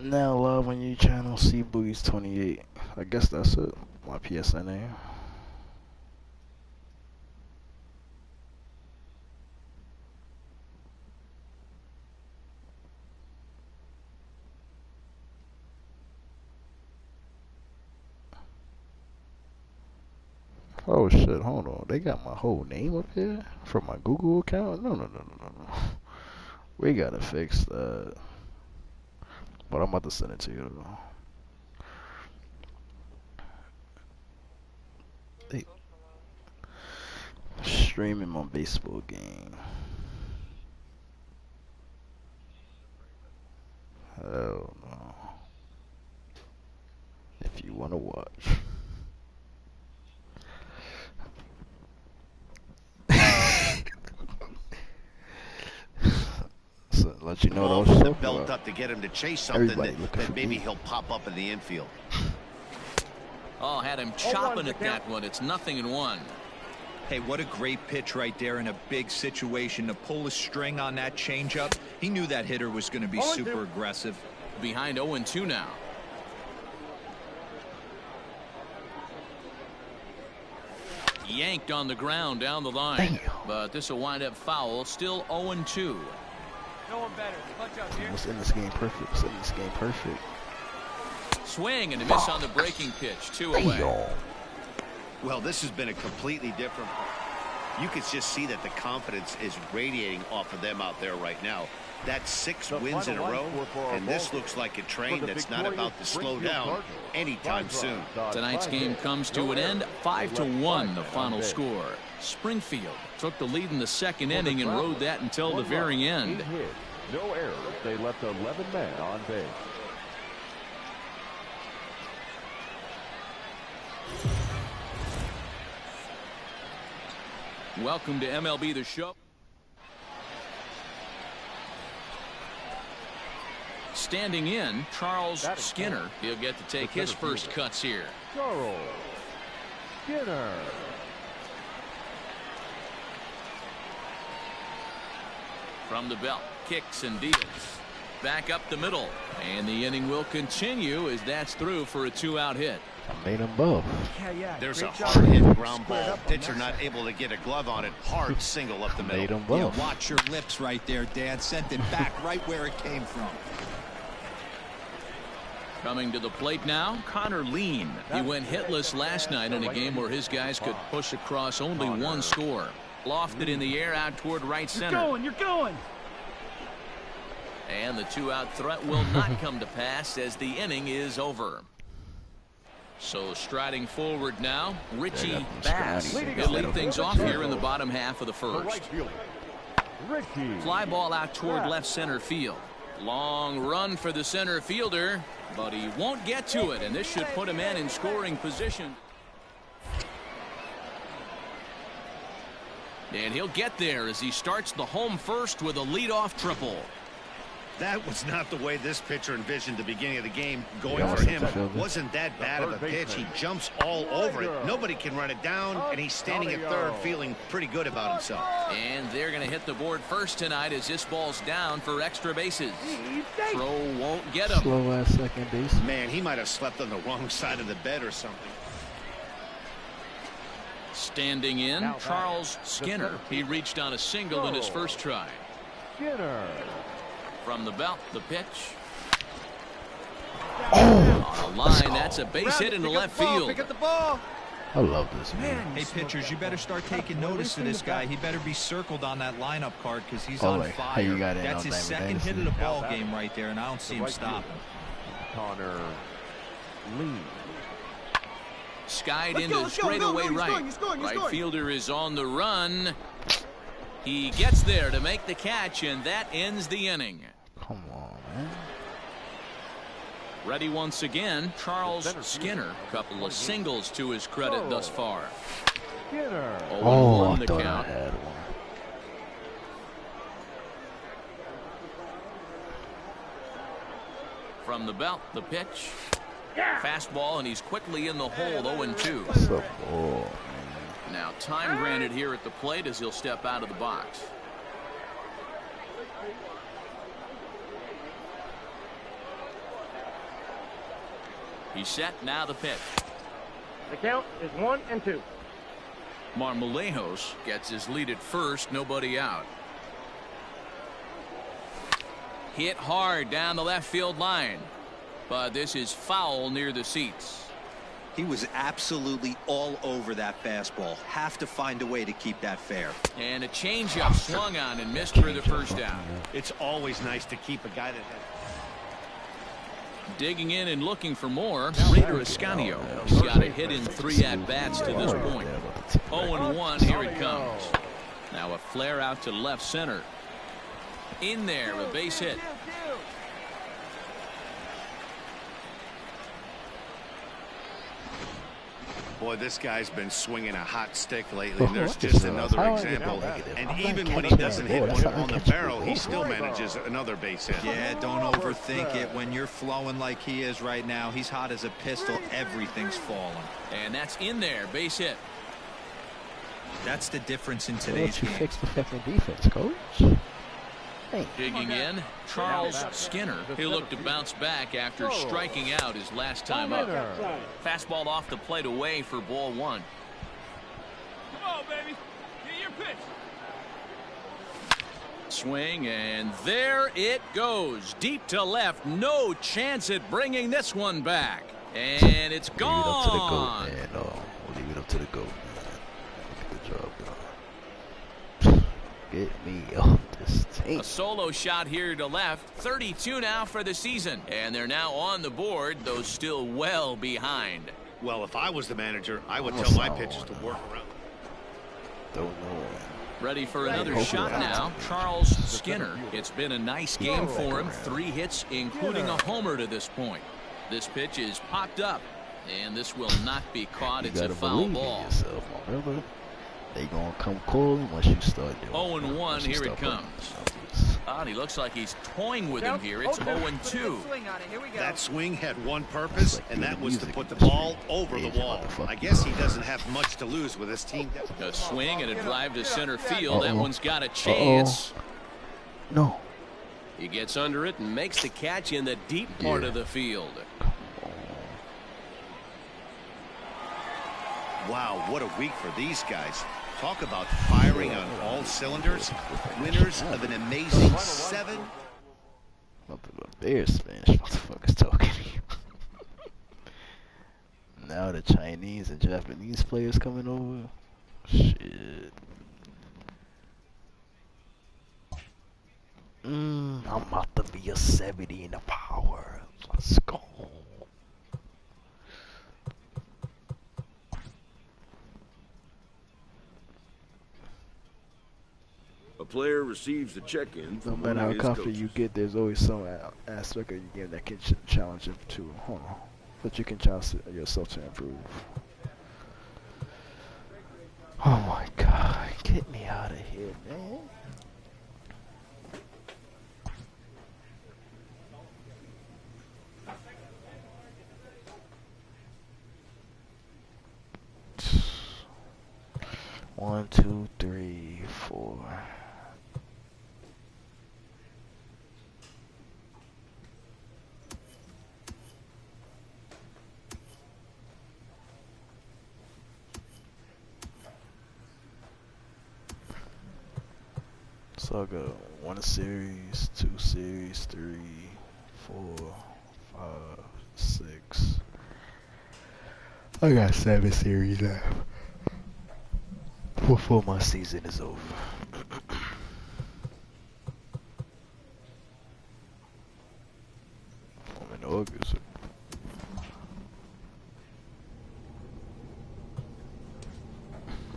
Now live on your channel, CeeBoogie28's. I guess that's it. My PSN name. Oh shit, hold on. They got my whole name up here from my Google account? No. We gotta fix that. But I'm about to send it to you though. They streaming my baseball game. Hell no. If you wanna watch. So let you know those the belt up to get him to chase something that maybe he'll pop up in the infield. Oh, had him chopping at that one. It's 0-1. Hey, what a great pitch right there in a big situation to pull a string on that changeup. He knew that hitter was going to be super aggressive. Behind 0-2 now. Yanked on the ground down the line. Damn. But this will wind up foul. Still 0-2. No one better. Punch up here. What's in this game perfect? What's in this game perfect? Swing and a miss on the breaking pitch. 2 away. Damn. Well, this has been a completely different. You can just see that the confidence is radiating off of them out there right now. That's 6 wins in a row, and this looks like a train that's not about to slow down anytime soon. Tonight's game comes to an end. 5-1 the final score. Springfield took the lead in the second inning and rode that until the very end. No errors. They left 11 men on base. Welcome to MLB The Show. Standing in, Charles Skinner. He'll get to take his first cuts here. Charles Skinner. From the belt, kicks and deals. Back up the middle. And the inning will continue as that's through for a 2-out hit. I made them both. There's a hard hit ground ball. Pitcher not able to get a glove on it. Hard single up the middle. Made them both. Yeah, watch your lips right there, Dad. Sent it back right where it came from. Coming to the plate now, Connor Lean. He went hitless last night in a game where his guys could push across only one score. Lofted in the air out toward right center. You're going. And the 2-out threat will not come to pass as the inning is over. So striding forward now, Richie Bass. He'll lead things off here in the bottom half of the first. Fly ball out toward left center field. Long run for the center fielder, but he won't get to it, and this should put him in scoring position. And he'll get there as he starts the home first with a leadoff triple. That was not the way this pitcher envisioned the beginning of the game going for him. Wasn't that bad of a pitch. He jumps all over it. Nobody can run it down, and he's standing at third feeling pretty good about himself. And they're going to hit the board first tonight as this ball's down for extra bases. Throw won't get him. Slow ass second base. Man, he might have slept on the wrong side of the bed or something. Standing in, Charles Skinner. He reached on a single in his first try. Skinner. From the belt, the pitch. Oh, On the line, that's a base hit into left field. Pick up the ball. I love this man. Hey, pitchers, you better start taking notice of this guy. He better be circled on that lineup card because he's on like, fire. how you got in That's on his Diamond second hit of the ball game right there, and I don't see him stopping. Connor Lean. Skied into straightaway right. Right fielder is on the run. He gets there to make the catch, and that ends the inning. Come on, man. Ready once again, Charles Skinner. Couple of singles to his credit thus far. Skinner. 0-1 I the thought count. I had one. From the belt, the pitch. Fastball, and he's quickly in the hole, 0-2. What's up, boy? Now time granted here at the plate as he'll step out of the box. He's set, now the pitch. The count is 1-2. Marmolejos gets his lead at first, nobody out. Hit hard down the left field line, but this is foul near the seats. He was absolutely all over that fastball. Have to find a way to keep that fair. And a changeup swung on and missed for the first down. It's always nice to keep a guy that has... Digging in and looking for more, Raider Escanio. He's got a hit in 3 at-bats to this point. 0-1, here it comes. Now a flare out to left center. In there, a base hit. Boy, this guy's been swinging a hot stick lately. There's just another example. And even when he doesn't hit one on the barrel, he still manages another base hit. Yeah, don't overthink it. When you're flowing like he is right now, he's hot as a pistol. Everything's falling. And that's in there, base hit. That's the difference in today's game. Fix the fucking defense, coach. Digging in, Charles Skinner. He'll look to bounce back after striking out his last time up. Fastball off the plate away for ball 1. Come on, baby. Get your pitch. Swing, and there it goes. Deep to left. No chance at bringing this one back. And it's gone. Leave it up to the GOAT, man. No, we'll leave it up to the GOAT, man. Good job, bro. Get me off this team. A solo shot here to left. 32 now for the season. And they're now on the board, though still well behind. Well, if I was the manager, I would tell my pitchers to work around. Don't know. Ready for another shot now, Charles Skinner. It's been a nice game for him. 3 hits, including a homer to this point. This pitch is popped up, and this will not be caught. It's a foul ball. Yourself, my brother. They gonna come cool once you start doing. 0-1, here it comes. And he looks like he's toying with him here. It's 0-2. That swing had one purpose, and that was to put the ball over the wall. I guess he doesn't have much to lose with his team. A swing and a drive to center field. That one's got a chance. No. He gets under it and makes the catch in the deep part of the field. Wow, what a week for these guys. Talk about firing on all cylinders. Winners of an amazing 7. Nothing but Bears Spanish motherfuckers talking. Now the Chinese and Japanese players coming over. Shit. I'm about to be a 70 in the power. Let's go. A player receives the check-in No from matter one how of his confident coaches. you get, there's always some aspect of your game that can challenge it to. Hold on. But you can challenge yourself to improve. Oh my God. Get me out of here, man. One, two, three, four. So I got 1 series, 2 series, 3, 4, 5, 6. I got 7 series left before my season is over. I'm in August.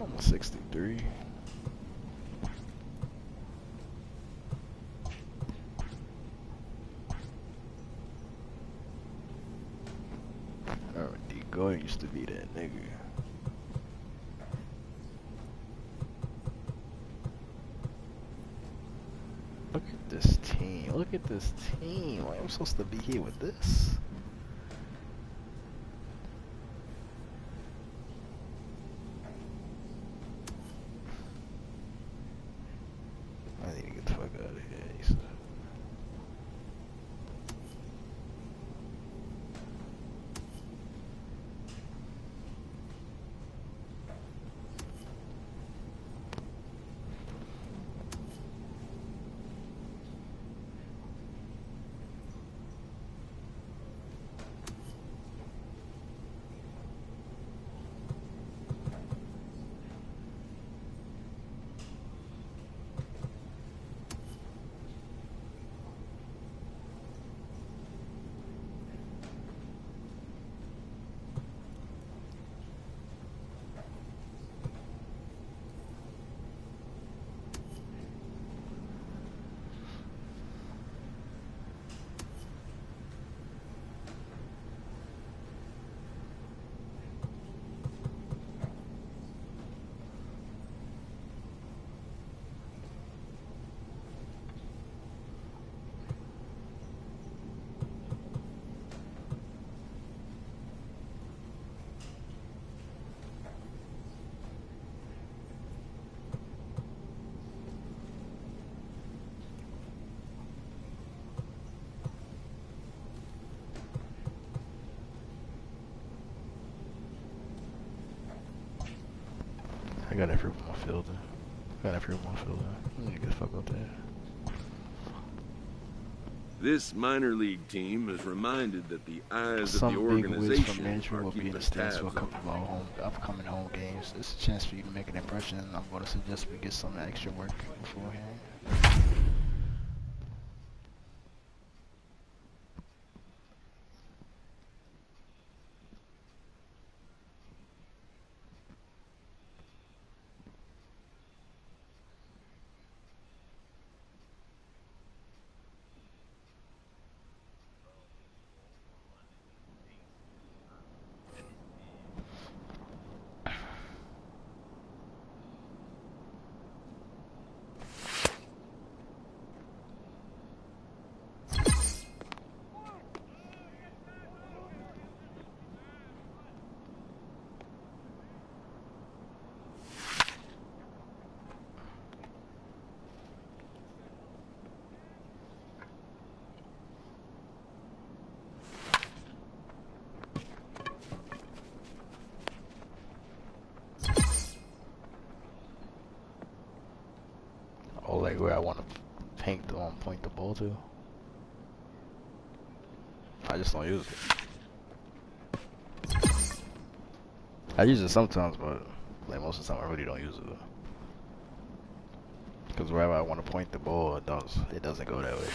I'm 63. D. Gordon used to be that nigga. Look at this team. Look at this team. Like, I'm supposed to be here with this. I need to get the fuck out of here. got that for my fielder. Got that for my fielder. Let me get the fuck up there. This minor league team is reminded that the eyes of Some the big wigs from organization management are will be in keeping the stands tabs for a on couple of our upcoming home games. It's a chance for you to make an impression. I'm going to suggest we get some extra work beforehand. Oh, like where I want to point the ball to. I just don't use it. I use it sometimes, but like most of the time I really don't use it. Because wherever I want to point the ball, it doesn't go that way.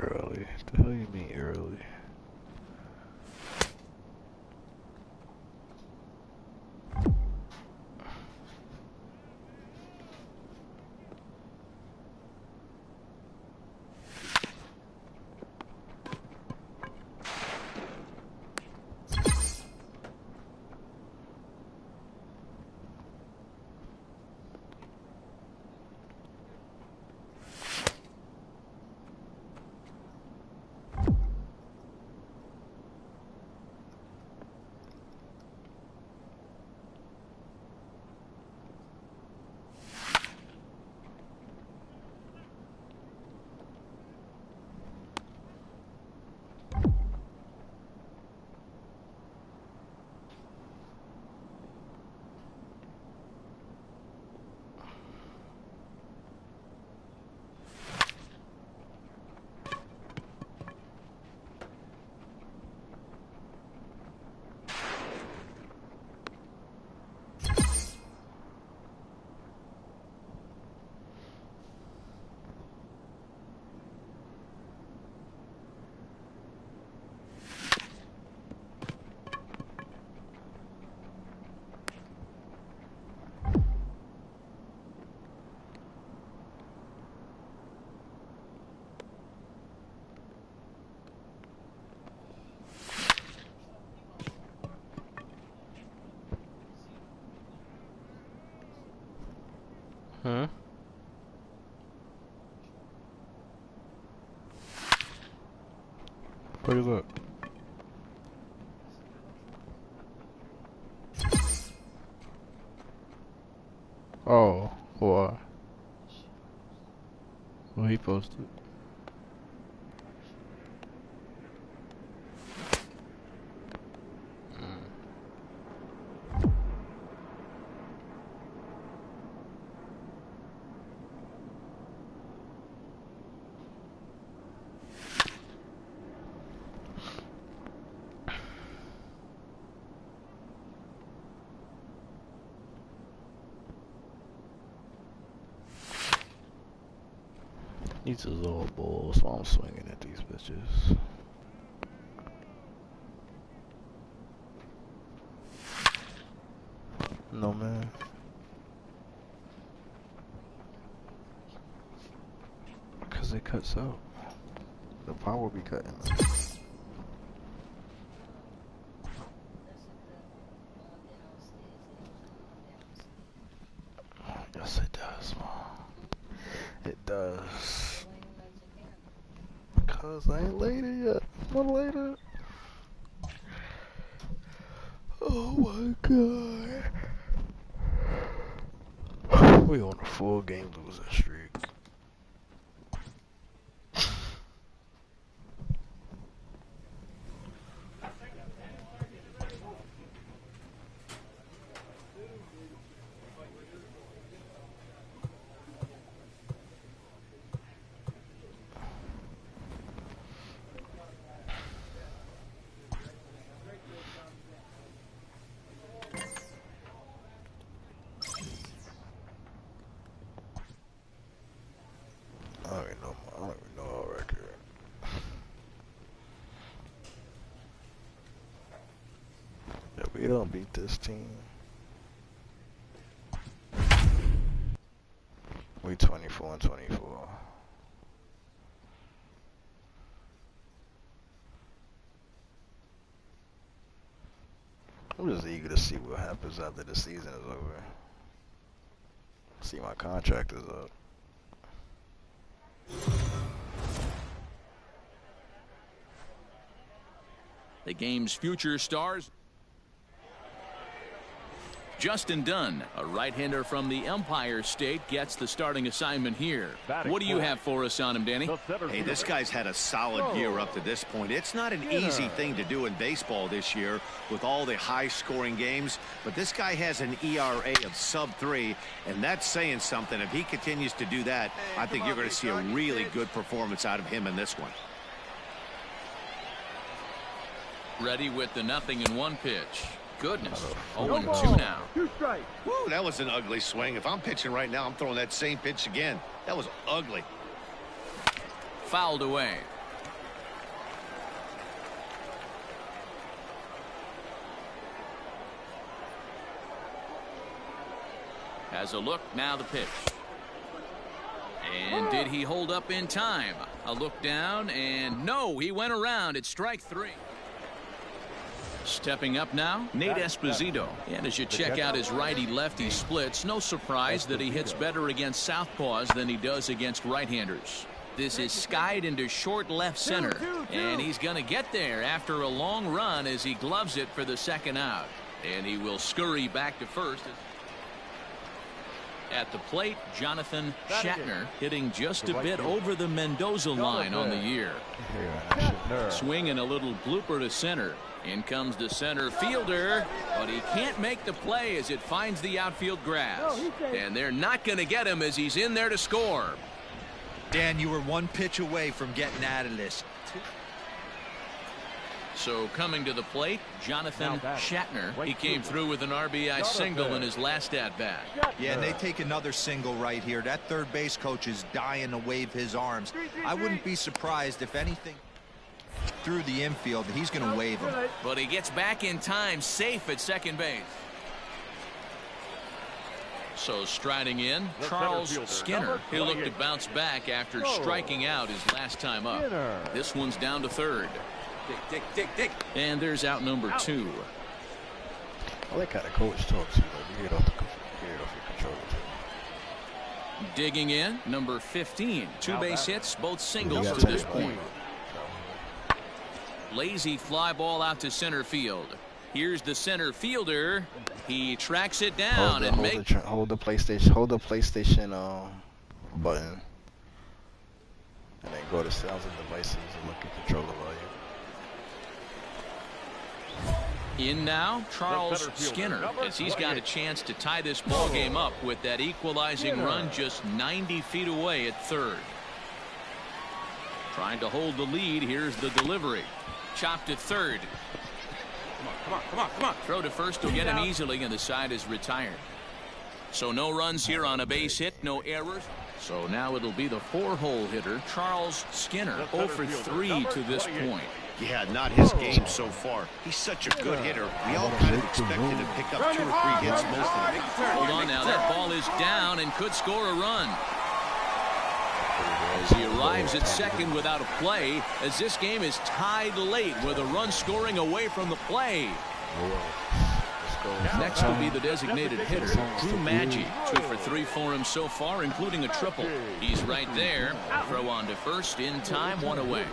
Early? What the hell you mean early? Huh? What is that? Oh, why? What he posted? These is all balls, so I'm swinging at these bitches. No, man. Because it cuts out. The power be cutting. Yes, it does, man. It does. Because I ain't later yet. I'm later. Oh my god. We on a 4-game losing streak. I don't even know our record. If we don't beat this team, we 24-24. I'm just eager to see what happens after the season is over. See, my contract is up. The game's future stars. Justin Dunn, a right-hander from the Empire State, gets the starting assignment here. What do you have for us on him, Danny? Hey, this guy's had a solid year up to this point. It's not an easy thing to do in baseball this year with all the high-scoring games, but this guy has an ERA of sub-3, and that's saying something. If he continues to do that, I think you're going to see a really good performance out of him in this one. Ready with the 0-1 pitch. Goodness. 0-2 now. Woo, that was an ugly swing. If I'm pitching right now, I'm throwing that same pitch again. That was ugly. Fouled away. Has a look, now the pitch. And did he hold up in time? A look down, and no, he went around. It's strike 3. Stepping up now, Nate Esposito. And as you check out his righty-lefty splits, no surprise that he hits better against southpaws than he does against right-handers. This is skied into short left center, and he's going to get there after a long run as he gloves it for the second out. And he will scurry back to first. At the plate, Jonathan Shatner hitting just a bit over the Mendoza line on the year. Swinging a little blooper to center. In comes the center fielder, but he can't make the play as it finds the outfield grass. And they're not going to get him as he's in there to score. Dan, you were one pitch away from getting out of this. So coming to the plate, Jonathan Shatner. He came through with an RBI single in his last at-bat. Yeah, and they take another single right here. That third base coach is dying to wave his arms. I wouldn't be surprised if anything through the infield, he's going to wave him. But he gets back in time, safe at second base. So striding in, Charles Skinner. He'll look to bounce back after striking out his last time up. This one's down to third. Dick. And there's out number 2. I like how the coach talks to you. You get off your controller. Digging in, number 15. 2 base hits, both singles to this point. Lazy fly ball out to center field. Here's the center fielder. He tracks it down and hold the PlayStation button, and then go to sounds and devices and look at controller volume. In now, Charles Skinner, as he's got a chance to tie this ball game up with that equalizing run just 90 feet away at third. Trying to hold the lead. Here's the delivery. Chopped at third. Come on. Throw to first will get him easily, and the side is retired. So no runs here on a base hit, no errors. So now it'll be the 4-hole hitter, Charles Skinner, 0 for 3 to this point. Yeah, not his game so far. He's such a good hitter. We all kind of expect him to pick up 2 or 3 hits most of the time. Hold on now, that ball is down and could score a run. As he arrives at second without a play, as this game is tied late with a run scoring away from the play. Next will be the designated hitter, Drew Maggi. 2 for 3 for him so far, including a triple. He's right there. Throw on to first in time, 1 away.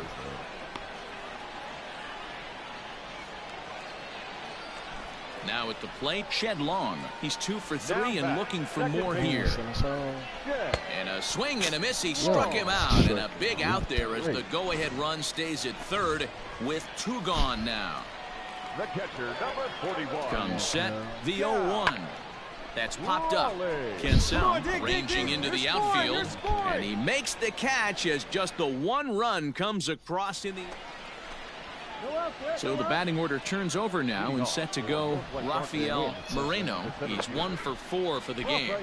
Now at the plate, Shed Long. He's 2 for 3 and looking for more here. And a swing and a miss. He struck him out. And a big out there as the go-ahead run stays at third with 2 gone now. The catcher, number 41. Comes set, the 0-1. That's popped up. Kensel ranging into the outfield. And he makes the catch as just the 1 run comes across in the... So the batting order turns over now and set to go Rafael Moreno. He's 1 for 4 for the game.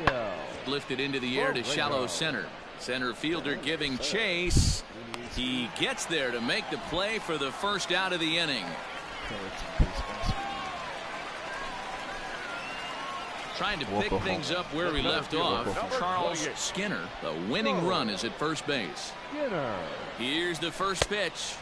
Lifted into the air to shallow center. Center fielder giving chase. He gets there to make the play for the first out of the inning. Trying to pick things up where he left off, Charles Skinner. The winning run is at first base. Here's the first pitch.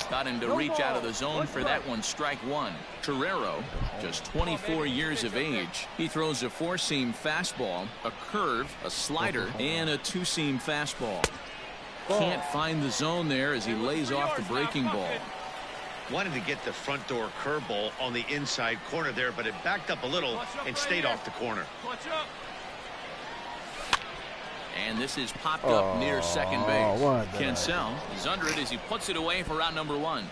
Got him to reach out of the zone for that one. Strike 1. Torrero, just 24 years of age. He throws a 4-seam fastball, a curve, a slider, and a 2-seam fastball. Can't find the zone there as he lays off the breaking ball. Wanted to get the front door curveball on the inside corner there, but it backed up a little and stayed off the corner. And this is popped up near second base. Kensel is under it as he puts it away for out number 1.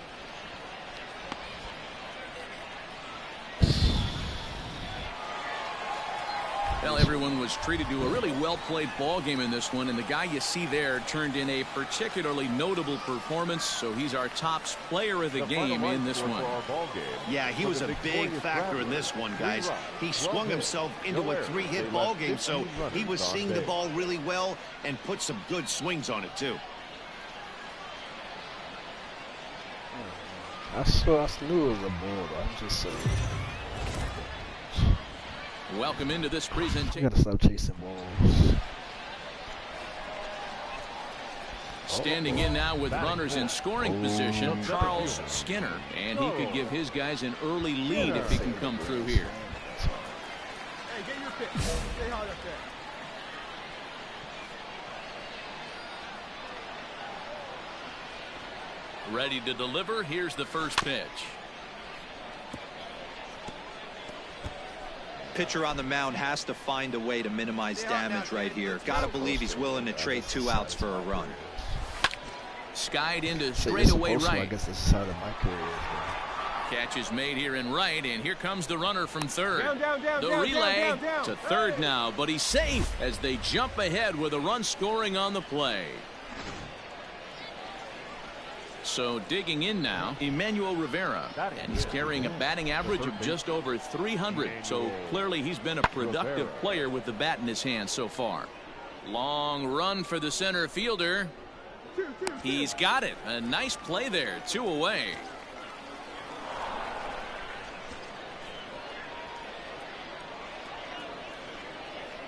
Well, everyone was treated to a really well-played ball game in this one, and the guy you see there turned in a particularly notable performance, so he's our top player of the game in this one. Yeah, he was a big factor in this one, guys. He swung himself into a 3-hit ball game, so he was seeing the ball really well and put some good swings on it, too. I knew it was a ball, I'm just saying. Welcome into this presentation. You gotta stop chasing balls. Standing in now with runners in scoring position, Charles Skinner, and he could give his guys an early lead if he can come through here. Hey, get your pitch. Stay hard up there. Ready to deliver. Here's the first pitch. Pitcher on the mound has to find a way to minimize damage right here. Gotta believe he's willing to trade 2 outs for a run. Skied into straightaway right. I guess this is how my career is. Catch is made here in right, and here comes the runner from third. The relay to third now, but he's safe as they jump ahead with a run scoring on the play. So digging in now, Emmanuel Rivera, and he's carrying a batting average of just over 300. So clearly he's been a productive player with the bat in his hand so far. Long run for the center fielder. He's got it. A nice play there. 2 away.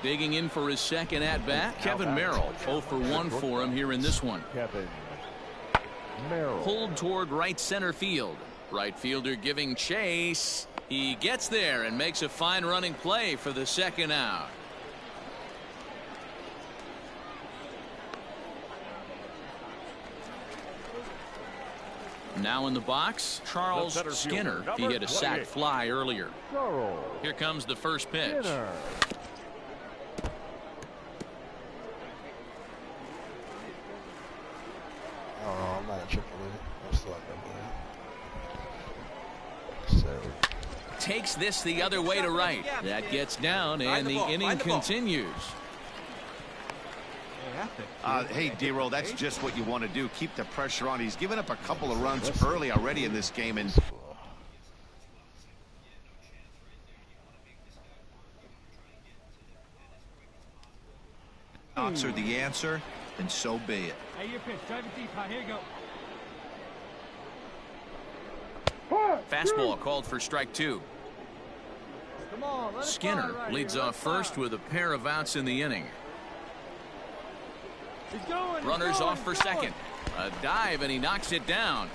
Digging in for his second at bat, Kevin Merrill. 0 for 1 for him here in this one. Pulled toward right center field. Right fielder giving chase. He gets there and makes a fine running play for the second out. Now in the box, Charles Skinner. He hit a sac fly earlier. Here comes the first pitch. I'm not a triple A. I'm still at double A. So. Takes this the other way to right. That gets down, and the inning continues. Hey, D-Roll, that's just what you want to do. Keep the pressure on. He's given up a couple of runs early already in this game, and strikes are the answer, then so be it. Hey, your pitch. Drive it deep. Here you go. Fastball called for strike 2. Come on, let it Skinner fly right leads here. off first with a pair of outs in the inning. He's going, Runners off for second. A dive, and he knocks it down.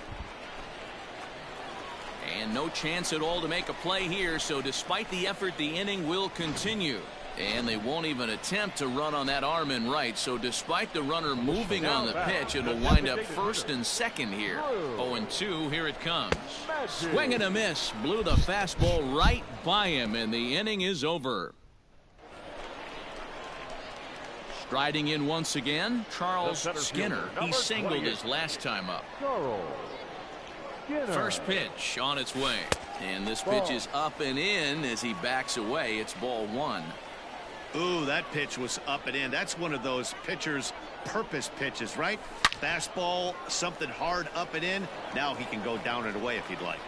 And no chance at all to make a play here, so despite the effort, the inning will continue. And they won't even attempt to run on that arm in right, so despite the runner moving on the pitch, it'll wind up first and second here. 0-2, here it comes. Swing and a miss, blew the fastball right by him, and the inning is over. Striding in once again, Charles Skinner. He singled his last time up. First pitch on its way. And this pitch is up and in as he backs away. It's ball 1. Ooh, that pitch was up and in. That's one of those pitcher's purpose pitches, right? Fastball, something hard up and in. Now he can go down and away if he'd like.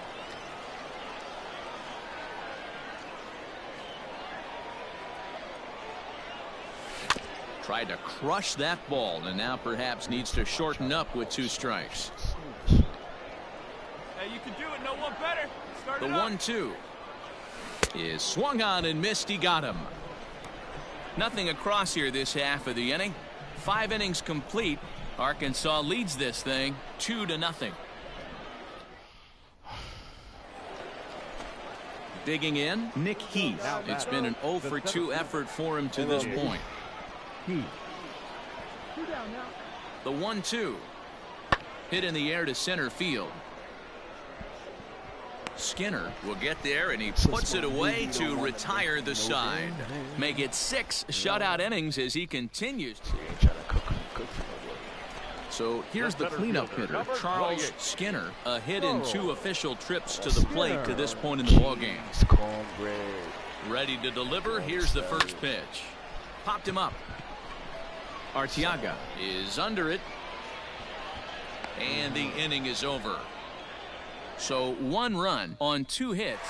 Tried to crush that ball, and now perhaps needs to shorten up with 2 strikes. Hey, you can do it. No one better. Start The it up. 1-2 is swung on and missed. He got him. Nothing across here this half of the inning. 5 innings complete. Arkansas leads this thing 2-0. Digging in, Nick Heath. It's been an 0 for 2 effort for him to this point. The 1-2 hit in the air to center field. Skinner will get there, and he puts it away to retire the side. Make it 6 shutout innings as he continues. So here's the cleanup hitter, Charles Skinner, a hit in 2 official trips to the plate to this point in the ballgame. Ready to deliver. Here's the first pitch. Popped him up. Arteaga is under it, and the inning is over. So 1 run on 2 hits.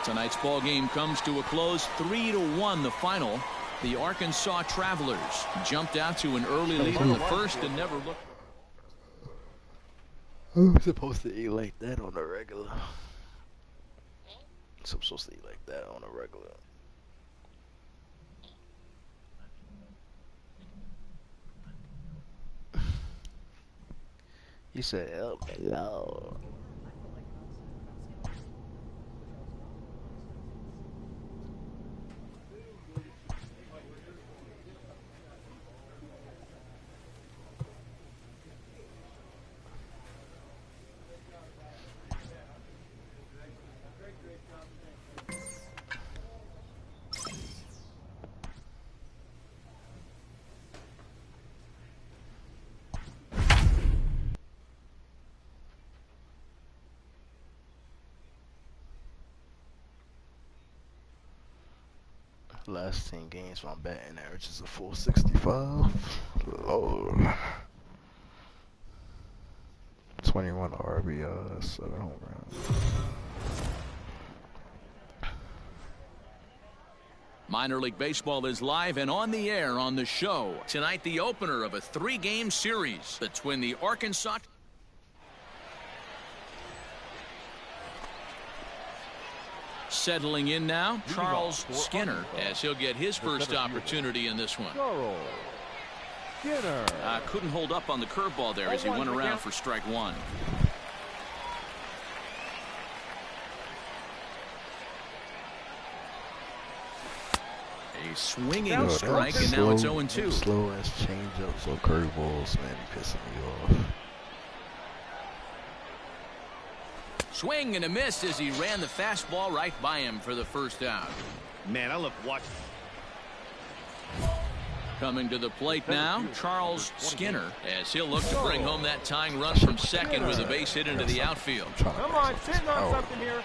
Tonight's ball game comes to a close. 3-1 the final. The Arkansas Travelers jumped out to an early lead in the first and never looked. I'm supposed to eat like that on a regular. I'm supposed to eat like that on a regular. He said, help me out. Last 10 games, my batting average is a 465. Lord. 21 RBI, 7 home runs. Minor League Baseball is live and on the air on the show. Tonight, the opener of a 3-game series between the Arkansas. Settling in now, Charles Skinner, as he'll get his first opportunity in this one. Couldn't hold up on the curveball there as he went around for strike 1. A swinging strike, and now it's 0-2. Slow as changeups or curveballs, man, pissing me off. Swing and a miss as he ran the fastball right by him for the first out. Man, I love watching. Coming to the plate now, Charles Skinner, as he'll look to bring home that tying run from second with a base hit into the outfield. Come on, sitting on something here.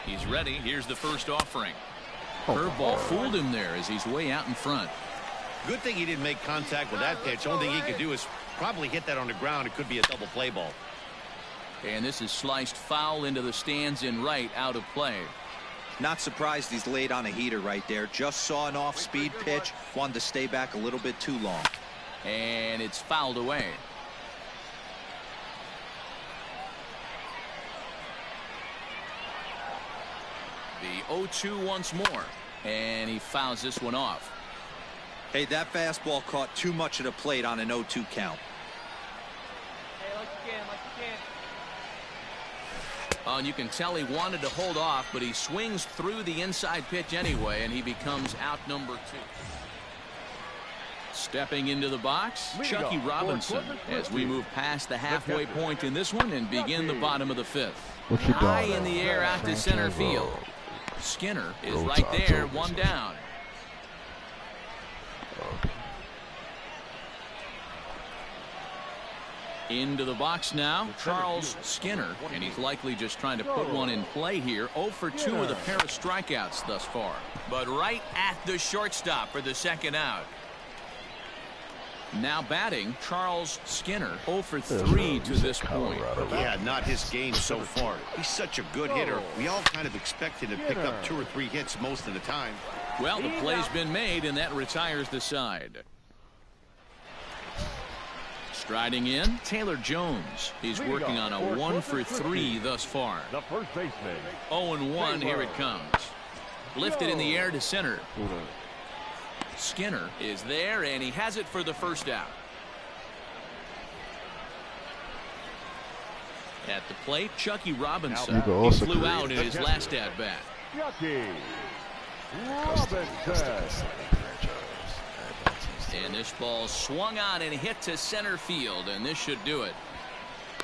He's ready. Here's the first offering. Curveball fooled him there as he's way out in front. Good thing he didn't make contact with that pitch. Only thing he could do is probably hit that on the ground. It could be a double play ball. And this is sliced foul into the stands in right, out of play. Not surprised he's laid on a heater right there. Just saw an off-speed pitch. Wanted to stay back a little bit too long. And it's fouled away. The 0-2 once more. And he fouls this one off. Hey, that fastball caught too much of the plate on an 0-2 count. Oh, and you can tell he wanted to hold off, but he swings through the inside pitch anyway, and he becomes out number 2. Stepping into the box, Chucky Robinson, as we move past the halfway point in this one and begin the bottom of the 5th. High in the air out to center field. Skinner is right there, one down. Into the box now, Charles Skinner, and he's likely just trying to put one in play here. 0 for 2 with a pair of strikeouts thus far. But right at the shortstop for the second out. Now batting, Charles Skinner, 0 for 3 to this point. Yeah, not his game so far. He's such a good hitter. We all kind of expected him to pick up 2 or 3 hits most of the time. Well, the play's been made, and that retires the side. Striding in, Taylor Jones. He's working on a 1 for 3 thus far. The first baseman. 0-1, here it comes. Lifted in the air to center. Skinner is there, and he has it for the first out. At the plate, Chucky Robinson. He flew out in his last at-bat. Chucky Robinson. And this ball swung on and hit to center field, and this should do it.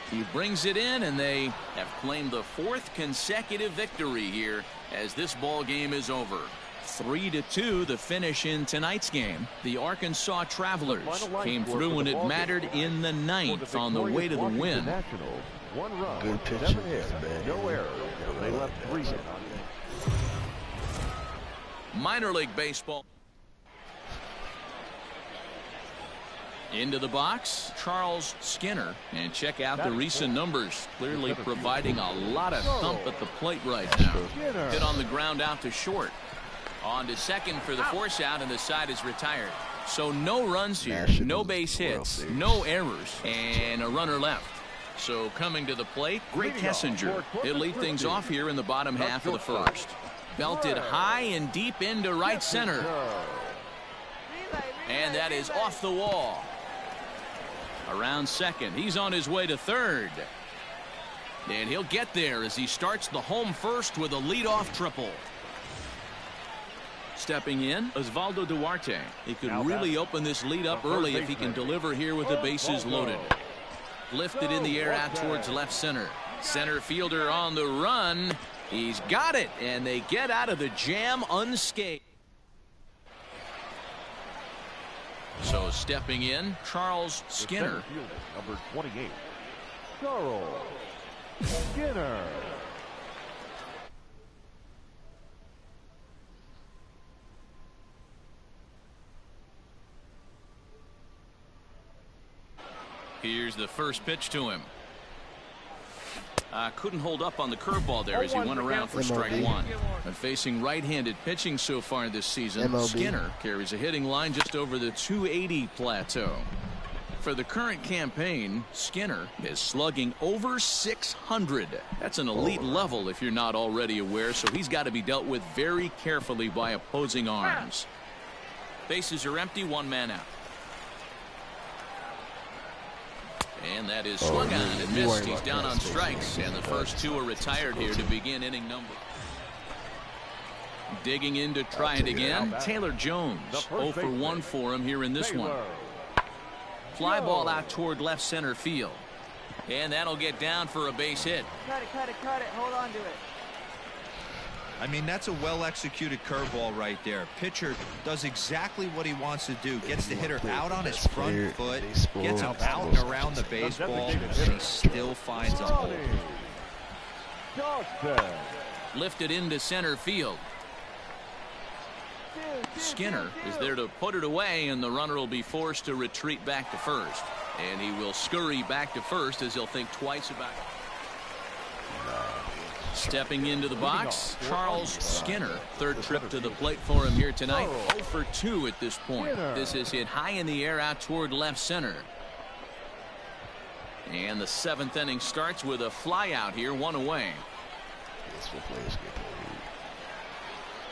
He brings it in, and they have claimed the 4th consecutive victory here as this ball game is over. 3-2 the finish in tonight's game. The Arkansas Travelers came through when it mattered in the 9th on the way to the win. 1 run, Good pitch. 7 hits, no errors. They left 3 hits. Minor league baseball. Into the box, Charles Skinner, and check out the recent numbers. Clearly providing a lot of thump at the plate right now. Hit on the ground out to short. On to second for the force out, and the side is retired. So no runs here, no base hits, no errors, and a runner left. So coming to the plate, Greg Kessinger. He'll lead things off here in the bottom half of the first. Belted high and deep into right center. And that is off the wall. Around second, he's on his way to third. And he'll get there as he starts the home first with a leadoff triple. Stepping in, Osvaldo Duarte. He could really open this lead up early if he can deliver here with the bases loaded. Lifted in the air out towards left center. Center fielder on the run. He's got it, and they get out of the jam unscathed. So stepping in, Charles Skinner. Number 28, Charles Skinner. Here's the first pitch to him. Couldn't hold up on the curveball there as he went around for strike 1. And facing right-handed pitching so far this season, Skinner carries a hitting line just over the 280 plateau. For the current campaign, Skinner is slugging over 600. That's an elite level if you're not already aware, so he's got to be dealt with very carefully by opposing arms. Bases are empty, 1 man out. And that is swung on and missed. He's down on strikes, and the first 2 are retired here to begin inning number. Digging in to try it again, Taylor Jones. 0 for 1 for him here in this one. Fly ball out toward left center field. And that'll get down for a base hit. Cut it. Hold on to it. I mean, that's a well-executed curveball right there. Pitcher does exactly what he wants to do. Gets the hitter out on his front foot, gets him out and around the baseball, and he still finds a hole. Lifted into center field. Skinner is there to put it away, and the runner will be forced to retreat back to first. And he will scurry back to first as he'll think twice about it. Stepping into the box, Charles Skinner. Third trip to the plate for him here tonight. 0 for 2 at this point. This is hit high in the air out toward left center. And the 7th inning starts with a fly out here, 1 away.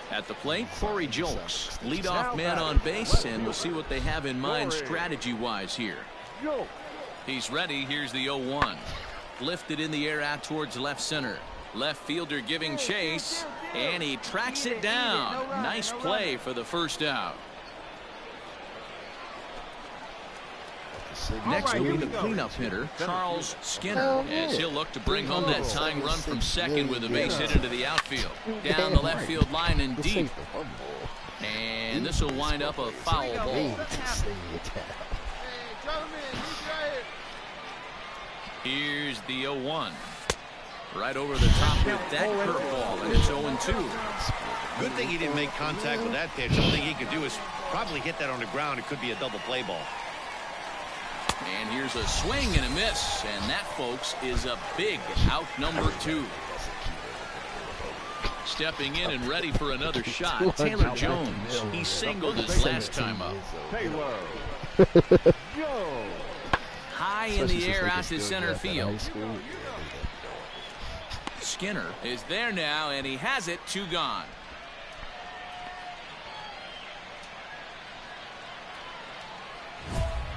At the plate, Corey Jolks, leadoff man on base, and we'll see what they have in mind strategy-wise here. He's ready. Here's the 0-1. Lifted in the air out towards left center. Left fielder giving chase, and he tracks it down. Nice play for the first out. Next will be the cleanup hitter, Charles Skinner, as he'll look to bring home that tying run from second with a base hit into the outfield. Down the left field line and deep. And this will wind up a foul ball. Here's the 0-1. Right over the top with that curveball, and it's 0-2. Good thing he didn't make contact with that pitch. All thing he could do is probably hit that on the ground. It could be a double play ball. And here's a swing and a miss, and that, folks, is a big out number 2. Stepping in and ready for another shot, Taylor Jones. He singled his last time up. High in the air out to center field. Skinner is there now, and he has it. 2 gone.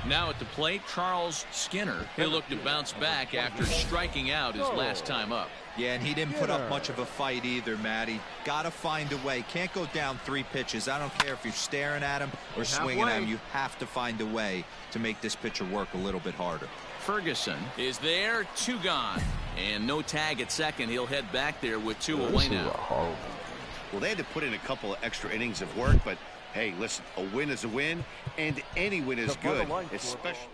Now at the plate, Charles Skinner. He'll look to bounce back after striking out his last time up. Yeah, and he didn't put up much of a fight either, Matty. Got to find a way. Can't go down 3 pitches. I don't care if you're staring at him or swinging at him. You have to find a way to make this pitcher work a little bit harder. Ferguson is there. 2 gone. And no tag at second. He'll head back there with 2 away now. Well, they had to put in a couple of extra innings of work, but hey, listen, a win is a win, and any win is good, especially.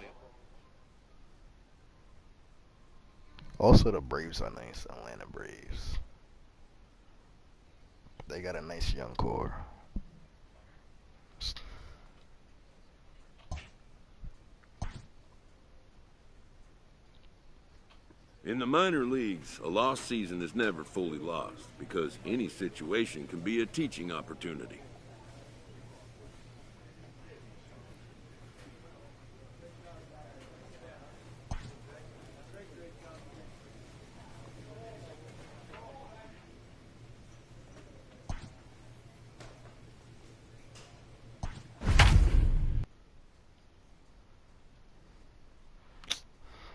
Also, the Braves are nice. Atlanta Braves. They got a nice young core. In the minor leagues, a lost season is never fully lost because any situation can be a teaching opportunity.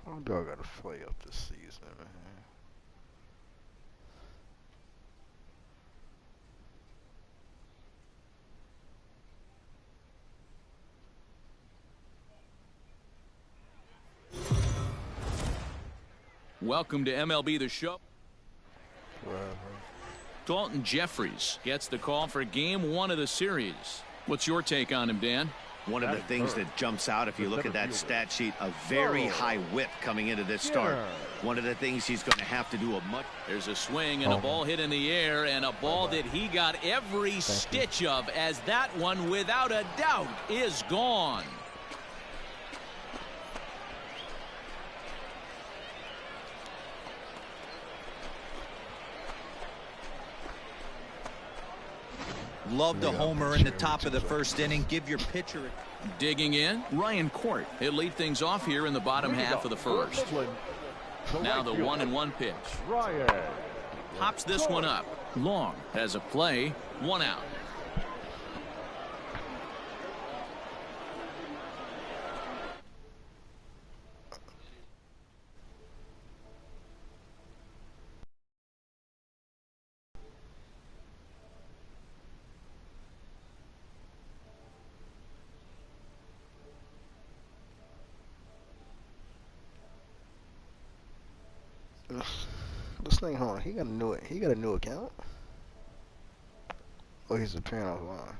What do I gotta play up this season, man? Welcome to MLB The Show. Whatever. Dalton Jeffries gets the call for game 1 of the series. What's your take on him, Dan? One of the things that jumps out if you look at that stat sheet, a very high whip coming into this start. One of the things he's going to have to do a much. There's a swing and a ball hit in the air, and a ball that he got every stitch of, as that one without a doubt is gone. Love the homer in the top of the first inning. Give your pitcher. Digging in, Ryan Court. He'll lead things off here in the bottom half of the first. Now the 1-1 pitch. Pops this one up. Long has a play. 1 out. This thing, hold on. He got a new account. Oh, he's appearing offline.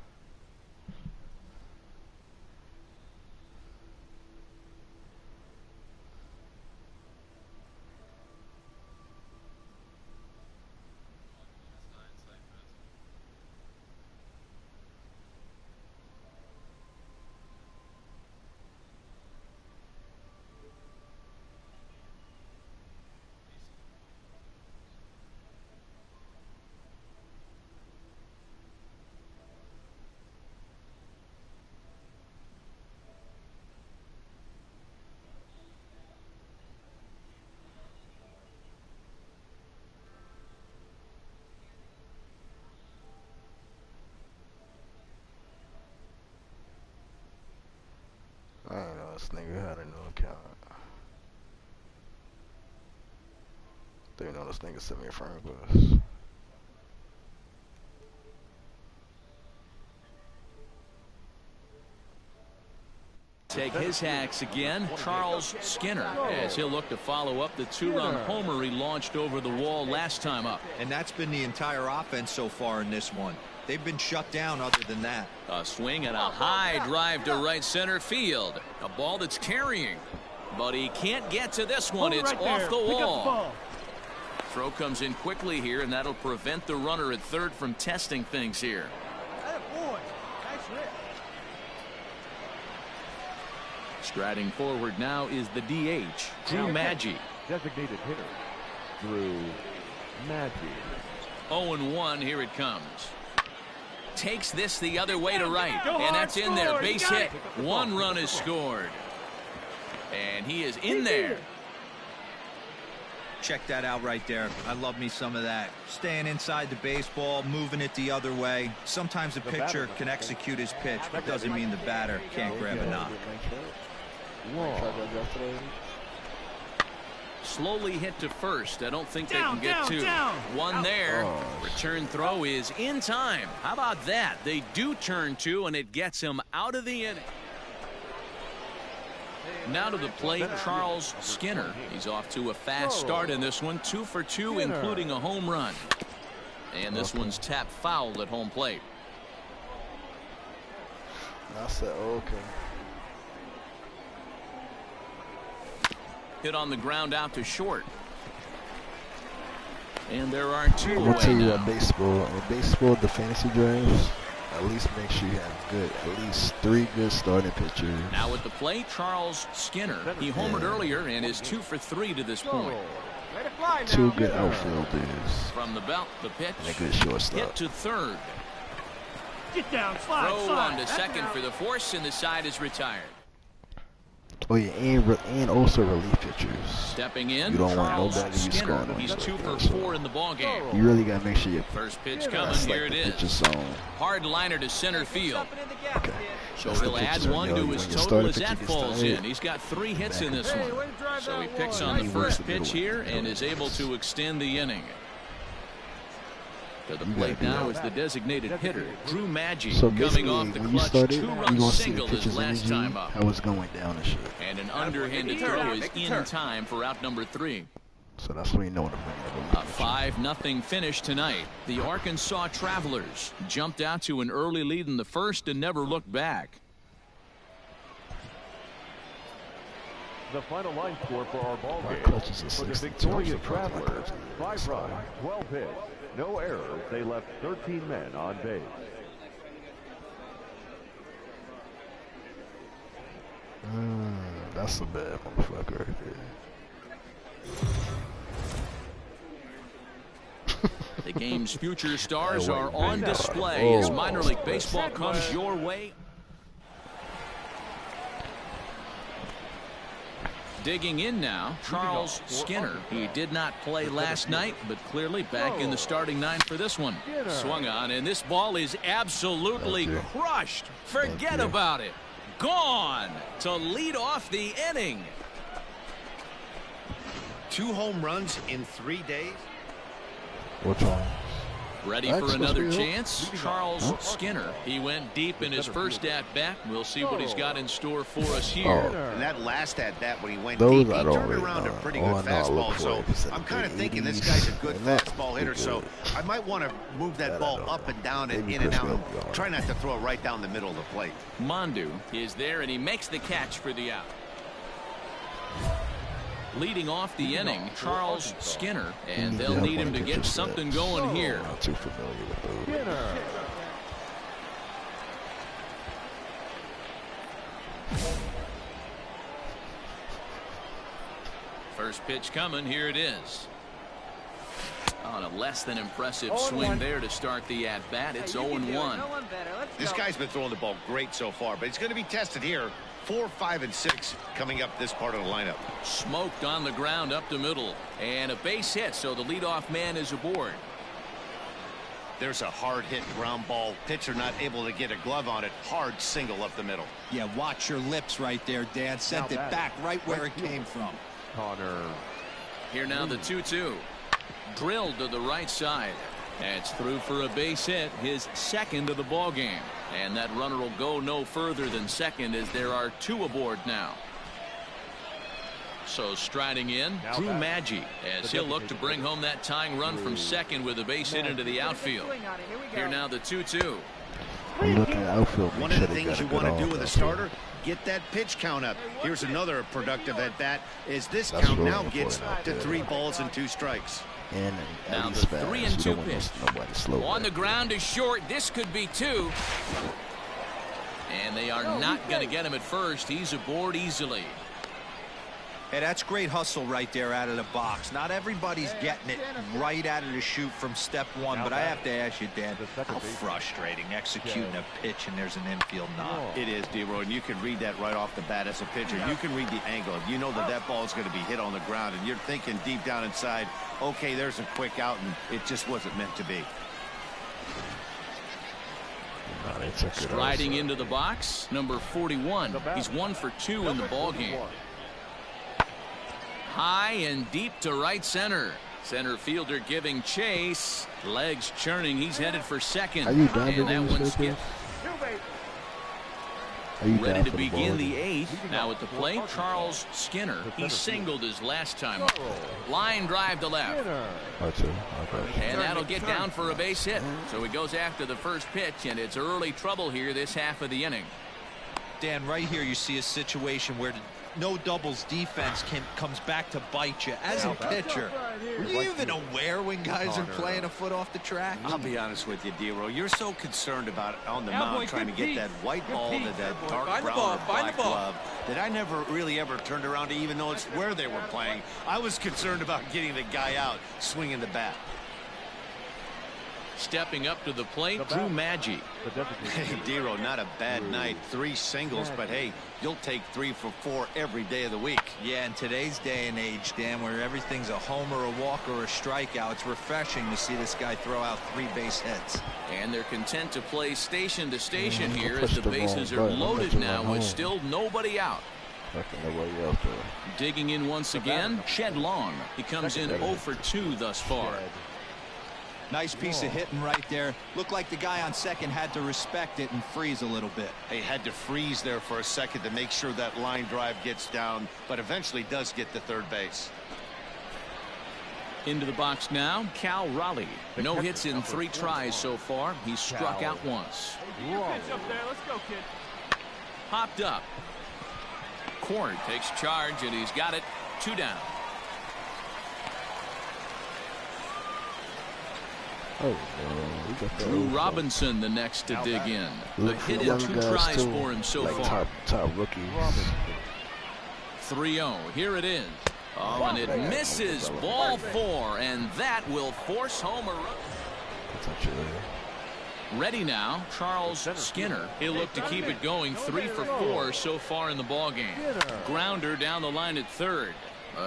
nigga had a new account. They know this nigga sent me a friend request. Take his hacks again, Charles Skinner, as he'll look to follow up the two-run homer he launched over the wall last time up. And that's been the entire offense so far in this one. They've been shut down other than that. A swing and a high drive to right center field. A ball that's carrying. But he can't get to this one. It's off the wall. Throw comes in quickly here, and that'll prevent the runner at third from testing things here. Striding forward now is the DH, Drew Maggi. Designated hitter, Drew Maggi. 0-1, here it comes. Takes this the other way to right, and that's in there. Base hit. One run is scored. And he is in there. Check that out right there. I love me some of that. Staying inside the baseball, moving it the other way. Sometimes the pitcher can execute his pitch, but doesn't mean the batter can't grab a knock. Slowly hit to first. I don't think they can get two. One there. Return throw is in time. How about that? They do turn two, and it gets him out of the inning. Now to the plate, Charles Skinner. He's off to a fast start in this one. 2 for 2, including a home run. And this one's tapped foul at home plate. I said, okay. Hit on the ground out to short. And there are two away I'll tell you now. what, baseball, the fantasy drafts, at least make sure you have at least 3 good starting pitchers. Now at the plate, Charles Skinner. He homered earlier and is 2 for 3 to this point. 2 good outfielders. From the belt, the pitch. And a good shortstop. Hit to third. Get down, slide, Throw on to second for the force, and the side is retired. Oh yeah, and also relief pitchers. Stepping in, you don't Charles want nobody to be Skinner. scoring. He's 2 for 4 in the ball game. You really gotta make sure you. First pitch coming. Here it is. Zone. Hard liner to center field. Okay. So he'll add 1 to his total as that falls in. He's got 3 hits in this one. So he picks on the first pitch here and is able to extend the inning. To the plate now is the designated hitter, Drew Maggi, so coming off the clutch 2-run single his last time up. How it's going down and shit. And an underhanded throw is in time for out number 3. So that's what you know. A 5-0 finish tonight. The Arkansas Travelers jumped out to an early lead in the first and never looked back. The final line score for our ball game. For the Victoria Travelers, 5 runs, 12 hits, no errors. They left 13 men on base. That's a bad motherfucker right there. The game's future stars are on display as minor league baseball comes your way. Digging in now, Charles Skinner. He did not play last night, but clearly back in the starting 9 for this one. Swung on, and this ball is absolutely crushed. Forget about it. Gone to lead off the inning. 2 home runs in 3 days. Which one? Ready for another chance? Charles Skinner. He went deep in his first at-bat. We'll see what he's got in store for us here. And that last at-bat when he went deep, he turned around a pretty good fastball. So I'm kind of thinking this guy's a good fastball hitter. So I might want to move that ball up and down and in and out. Try not to throw it right down the middle of the plate. Mondu is there, and he makes the catch for the out. Leading off the inning, Charles Skinner, and they'll need him to get something going here. Not too familiar with those. First pitch coming, here it is. On a less than impressive swing there to start the at-bat. It's 0-1. This guy's been throwing the ball great so far, but he's going to be tested here. 4, 5, and 6 coming up this part of the lineup. Smoked on the ground up the middle, and a base hit, so the leadoff man is aboard. There's a hard-hit ground ball. Pitcher not able to get a glove on it. Hard single up the middle. Yeah, watch your lips right there, Dan. Sent it back right where it came from. Connor. Here now the 2-2. Drilled to the right side. It's through for a base hit, his second of the ball game. And that runner will go no further than second as there are 2 aboard now. So striding in, Drew Maggi, as he'll look to bring home that tying run from second with a base hit into the outfield. Here now the 2-2. One of the things you want to do with a starter, get that pitch count up. Here's another productive at bat as this count now gets to 3 balls and 2 strikes. Now the 3-2 pitch. On the ground is short. This could be 2. And they are not going to get him at first. He's aboard easily. Hey, that's great hustle right there out of the box. Not everybody's getting it right out of the chute from step one, but I have to ask you, Dan, how frustrating executing a pitch and there's an infield knock. It is, D-Roy, and you can read that right off the bat as a pitcher. You can read the angle. You know that that ball is going to be hit on the ground, and you're thinking deep down inside, okay, there's a quick out, and it just wasn't meant to be. Striding into the box, number 41. He's 1 for 2 in the ball game. High and deep to right center. Center fielder giving chase. Legs churning. He's headed for second. Are you done? And that one skipped. Ready to begin the 8th. Now at the plate, Charles Skinner. He singled his last time up. Line drive to left. And that'll get down for a base hit. So he goes after the first pitch, and it's early trouble here this half of the inning. Dan, right here you see a situation where no doubles defense comes back to bite you. As a pitcher, are you even aware when guys are playing a foot off the track? I'll be honest with you, D-Roy. You're so concerned about on the mound trying to get that white ball to that dark brown or black glove that I never really ever turned around to even notice where they were playing. I was concerned about getting the guy out swinging the bat. Stepping up to the plate, Drew Maggi. Hey, D-Roy, not a bad night. 3 singles, but hey, you'll take 3 for 4 every day of the week. Yeah, in today's day and age, Dan, where everything's a homer, a walk, or a strikeout, it's refreshing to see this guy throw out 3 base hits. And they're content to play station to station here as the bases are loaded now with still nobody out. Digging in once again, Shed Long. He comes in 0 for 2 thus far. Nice piece of hitting right there. Looked like the guy on second had to respect it and freeze a little bit. He had to freeze there for a second to make sure that line drive gets down, but eventually does get to third base. Into the box now, Cal Raleigh. No hits in 3 tries so far. He's struck out once. Pitch up there. Let's go, kid. Popped up. Court takes charge, and he's got it. 2 down. Drew Robinson the next to dig in. The hit in 2 tries for him so far. Top rookie. 3-0. Here it is. Oh, and it misses. Ball 4, and that will force home a run. Ready now, Charles Skinner. He'll look to keep it going. 3 for 4 so far in the ball game. Grounder down the line at third.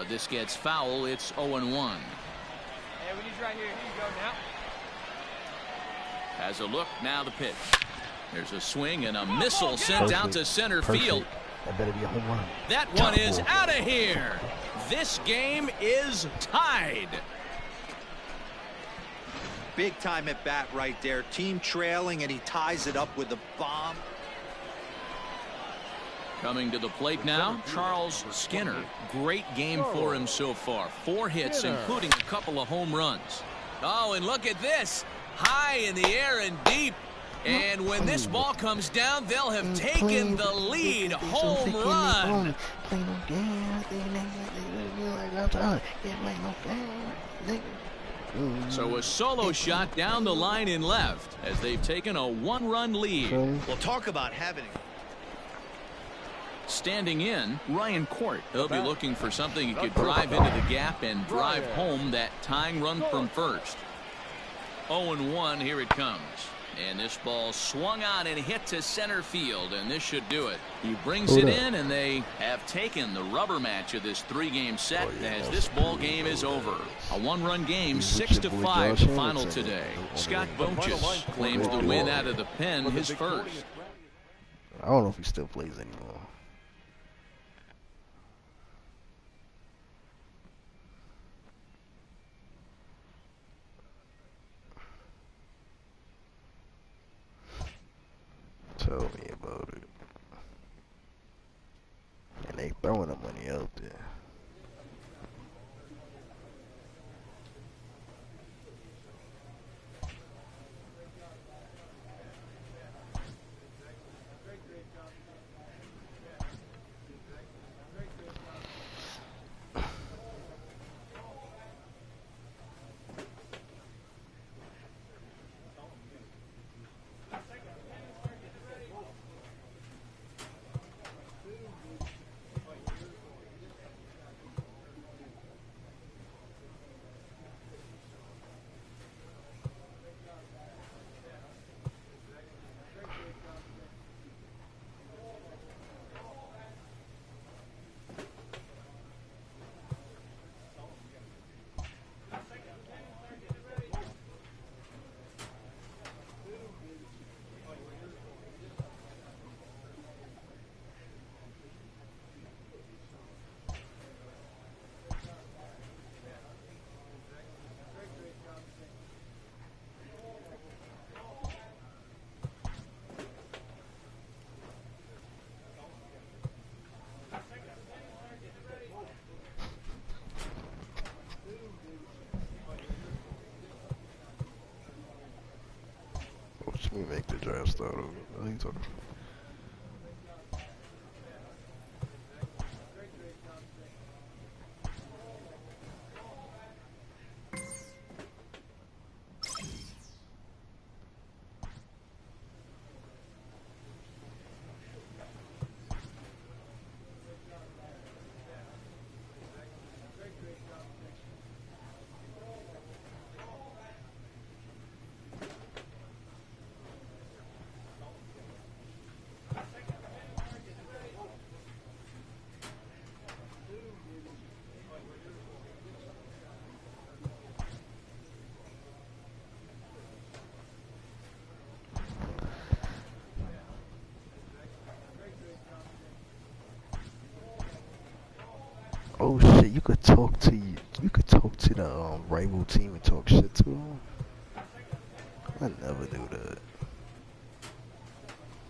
This gets foul. It's 0-1. Hey, we need you right here. Here you go now. Has a look, now the pitch. There's a swing and a missile sent out to center field. That better be a home run. That one is out of here. This game is tied. Big time at bat right there. Team trailing, and he ties it up with a bomb. Coming to the plate now, Charles Skinner. Great game for him so far. 4 hits, including a couple of home runs. Oh, and look at this. High in the air and deep. And when this ball comes down, they'll have taken the lead. Home run. So a solo shot down the line in left as they've taken a 1-run lead. We'll talk about having it. Standing in, Ryan Court. He'll be looking for something he could drive into the gap and drive home that tying run from first. 0-1, here it comes. And this ball swung on and hit to center field, and this should do it. He brings it in, and they have taken the rubber match of this 3-game set as this ball game is over. A 1-run game, 6-5 the final today. Scott Boches claims the win out of the pen, his first. I don't know if he still plays anymore. Tell me about it. And they throwing the money out there. Let me make the draft start over. What are you talking about? Oh shit! You could talk to the rival team and talk shit to them. I never do that.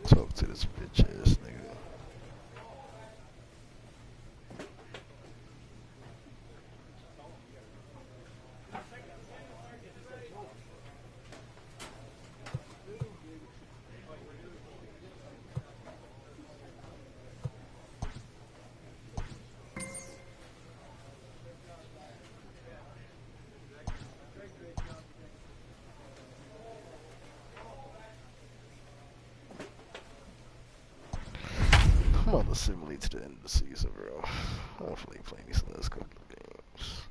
Talk to this bitch ass nigga. I'm on the simulate to the end of the season, bro. Hopefully playing these last couple of games.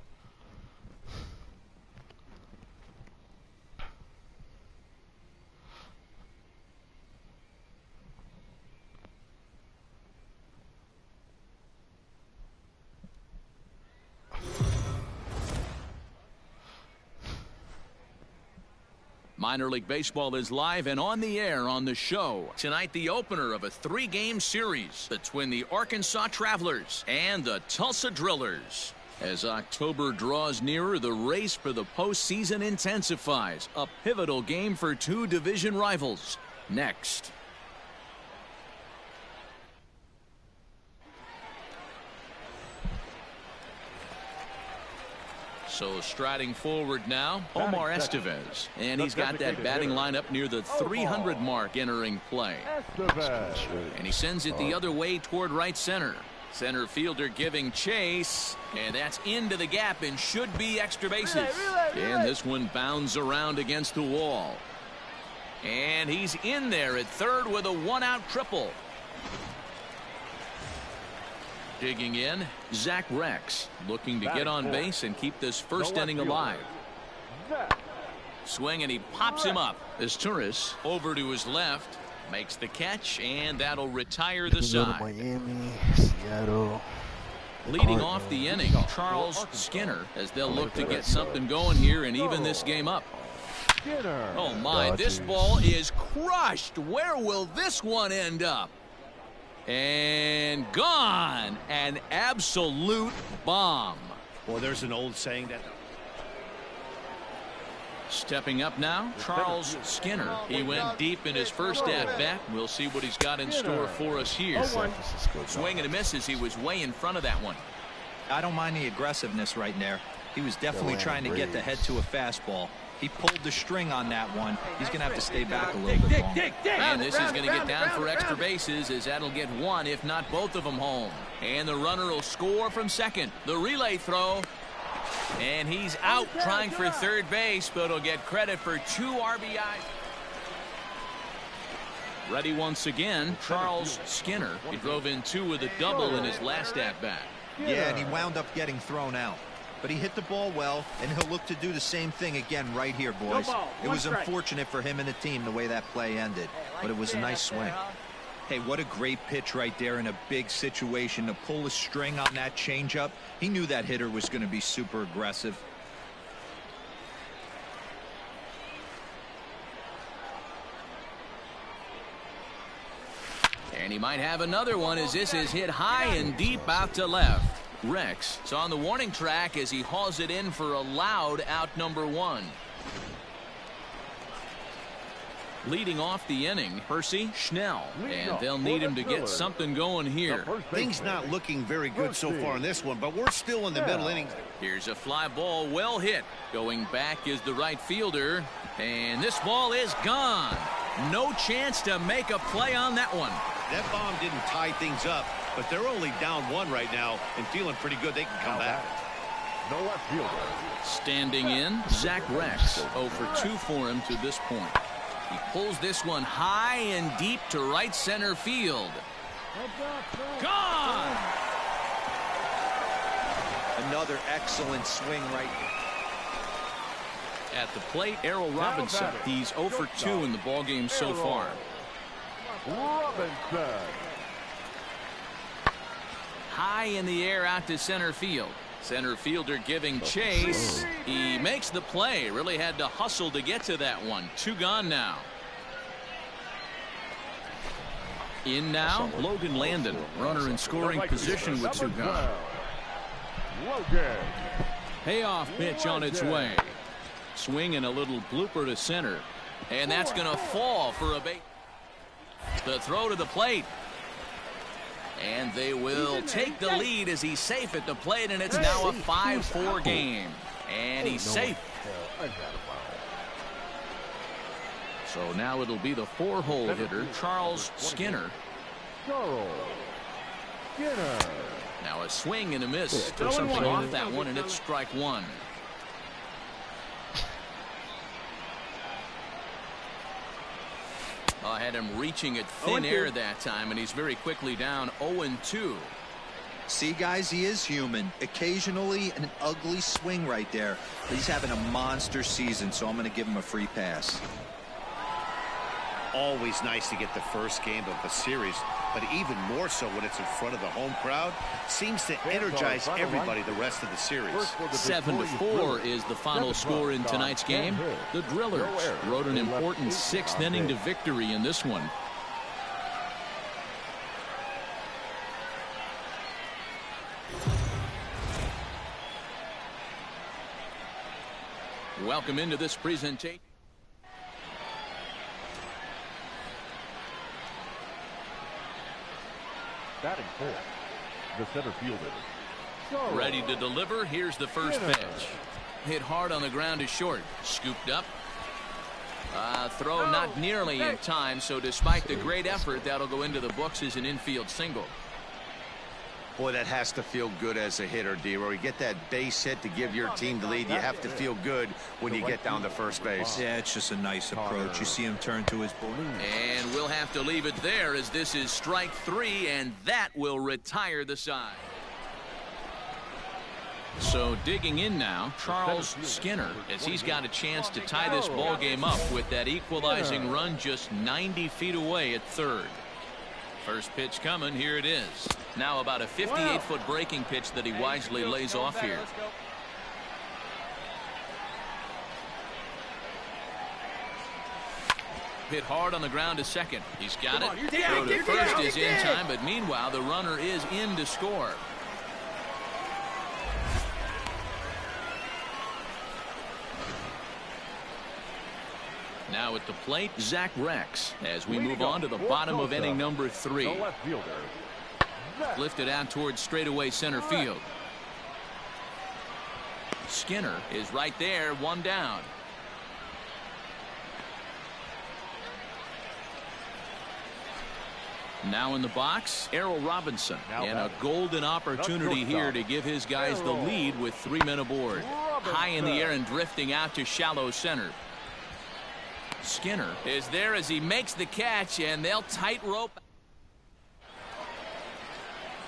Minor League Baseball is live and on the air on the show. Tonight, the opener of a 3-game series between the Arkansas Travelers and the Tulsa Drillers. As October draws nearer, the race for the postseason intensifies. A pivotal game for 2 division rivals. Next. So striding forward now, Omar Estevez. And he's got that batting lineup near the 300 mark entering play. And he sends it the other way toward right center. Center fielder giving chase. And that's into the gap and should be extra bases. And this one bounds around against the wall. And he's in there at third with a 1-out triple. Digging in, Zach Rex, looking to get on base and keep this first inning alive. Swing, and he pops him up. As Turris over to his left makes the catch, and that'll retire the side. Miami, Seattle. Leading off the inning, Charles Skinner, as they'll look to get something going here and even this game up. Oh my, this ball is crushed. Where will this one end up? And gone. An absolute bomb. Well, there's an old saying that. Stepping up now, Charles Skinner. He went deep in his first at-bat. We'll see what he's got in store for us here. Swing and a miss as he was way in front of that one. I don't mind the aggressiveness right there. He was definitely trying to get the head to a fastball. He pulled the string on that one. He's going to have to stay back a little bit longer. And this is going to get down for extra bases, as that'll get one, if not both of them, home. And the runner will score from second. The relay throw. And he's out trying for third base, but he'll get credit for 2 RBIs. Ready once again, Charles Skinner. He drove in 2 with a double in his last at-bat. Yeah, and he wound up getting thrown out. But he hit the ball well, and he'll look to do the same thing again right here, boys. It was unfortunate for him and the team the way that play ended, but it was a nice swing. Hey, what a great pitch right there in a big situation to pull a string on that changeup. He knew that hitter was going to be super aggressive. And he might have another one as this is hit high and deep out to left. Rex is on the warning track as he hauls it in for a loud out number 1. Leading off the inning, Percy Schnell, and they'll need him to get something going here. Things not looking very good so far in this one, but we're still in the middle innings. Here's a fly ball, well hit. Going back is the right fielder, and this ball is gone. No chance to make a play on that one. That bomb didn't tie things up, but they're only down 1 right now and feeling pretty good they can come back. No left fielder. Standing in, Zach Rex. 0 for 2 for him to this point. He pulls this one high and deep to right center field. Gone! Another excellent swing right at the plate. Errol Robinson. He's 0 for 2 in the ballgame so far. Robinson. High in the air out to center field. Center fielder giving chase. He makes the play. Really had to hustle to get to that one. 2 gone now. In now, Logan Landon. Runner in scoring position with 2 gone. Payoff pitch on its way. Swing and a little blooper to center. And that's going to fall for a base. The throw to the plate. And they will take the lead as he's safe at the plate, and it's now a 5-4 game. And he's safe. So now it'll be the 4-hole hitter, Charles Skinner. Now a swing and a miss. Took something off that one, and it's strike 1. I had him reaching at thin air that time, and he's very quickly down 0-2. See, guys, he is human. Occasionally an ugly swing right there. But he's having a monster season, so I'm going to give him a free pass. Always nice to get the first game of a series, but even more so when it's in front of the home crowd. Seems to energize everybody the rest of the series. 7-4 is the final score in tonight's game. The Drillers rode an important 6th inning to victory in this one. Welcome into this presentation. Batting 4th, the center fielder. Ready to deliver. Here's the first pitch. Hit hard on the ground is short. Scooped up. Throw not nearly in time, so despite the great effort, that'll go into the books as an infield single. Boy, that has to feel good as a hitter, D-Roy. You get that base hit to give your team the lead. You have to feel good when you get down to first base. Yeah, it's just a nice approach. You see him turn to his balloon. And we'll have to leave it there as this is strike 3, and that will retire the side. So digging in now, Charles Skinner, as he's got a chance to tie this ball game up with that equalizing run just 90 feet away at third. First pitch coming. Here it is. Now about a 58-foot breaking pitch that he wisely lays off here. Hit hard on the ground to second. He's got it. Throw to first is in time, but meanwhile the runner is in to score. Now at the plate, Zach Rex, as we move on to the bottom of inning number 3. Lifted out towards straightaway center field. Skinner is right there, one down. Now in the box, Errol Robinson, and a golden opportunity here to give his guys the lead with 3 men aboard. High in the air and drifting out to shallow center. Skinner is there as he makes the catch, and they'll tightrope.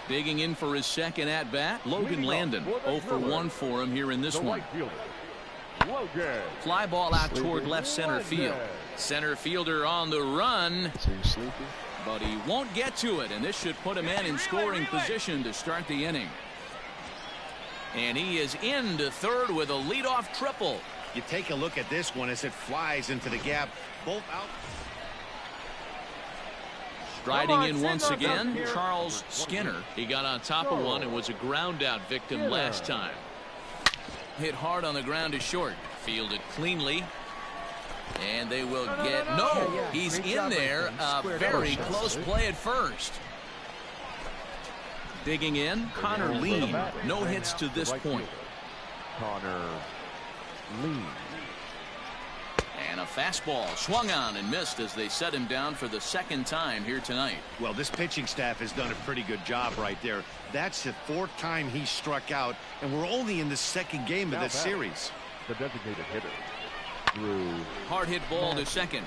Digging in for his second at bat, Logan Landon. 0 for 1 for him here in this one. Fly ball out toward left center field. Center fielder on the run, but he won't get to it, and this should put a man in scoring position to start the inning. And he is into third with a leadoff triple. You take a look at this one as it flies into the gap. Both out. Striding in once again, Charles Skinner. He got on top of one and was a ground out victim last time. Hit hard on the ground to short. Fielded cleanly. And they will get he's in there. A very close play at first. Digging in, Connor Lean. No hits to this point. Connor Lean. And a fastball swung on and missed as they set him down for the second time here tonight. Well, this pitching staff has done a pretty good job right there. That's the 4th time he struck out, and we're only in the 2nd game of this series. The designated hitter. Hard hit ball to second.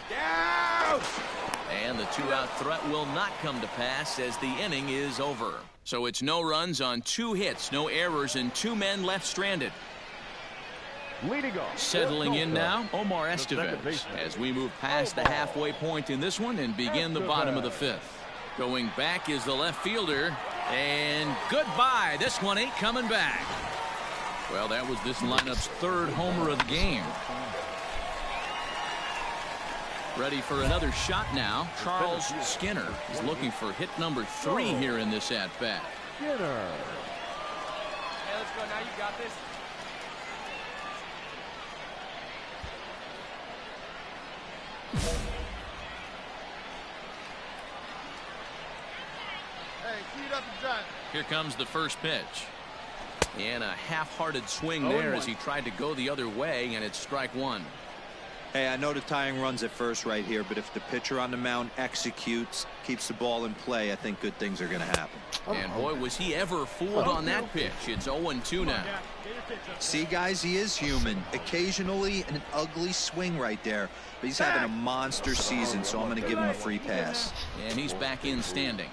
Down! And the 2-out threat will not come to pass as the inning is over. So it's no runs on 2 hits, no errors, and 2 men left stranded. Settling in now, Omar Estevez, as we move past the halfway point in this one and begin the bottom of the 5th. Going back is the left fielder, and goodbye. This one ain't coming back. Well, that was this lineup's 3rd homer of the game. Ready for another shot now. Charles Skinner is looking for hit number 3 here in this at-bat. Hey, let's go now. You got this. Hey, key it up and drive. Here comes the first pitch. And a half-hearted swing there as he tried to go the other way, and it's strike 1. Hey, I know the tying runs at first right here, but if the pitcher on the mound executes, keeps the ball in play, I think good things are going to happen. And boy, was he ever fooled on that pitch. It's 0-2 now. See, guys, he is human. Occasionally an ugly swing right there, but he's having a monster season, so I'm going to give him a free pass. And he's back in standing.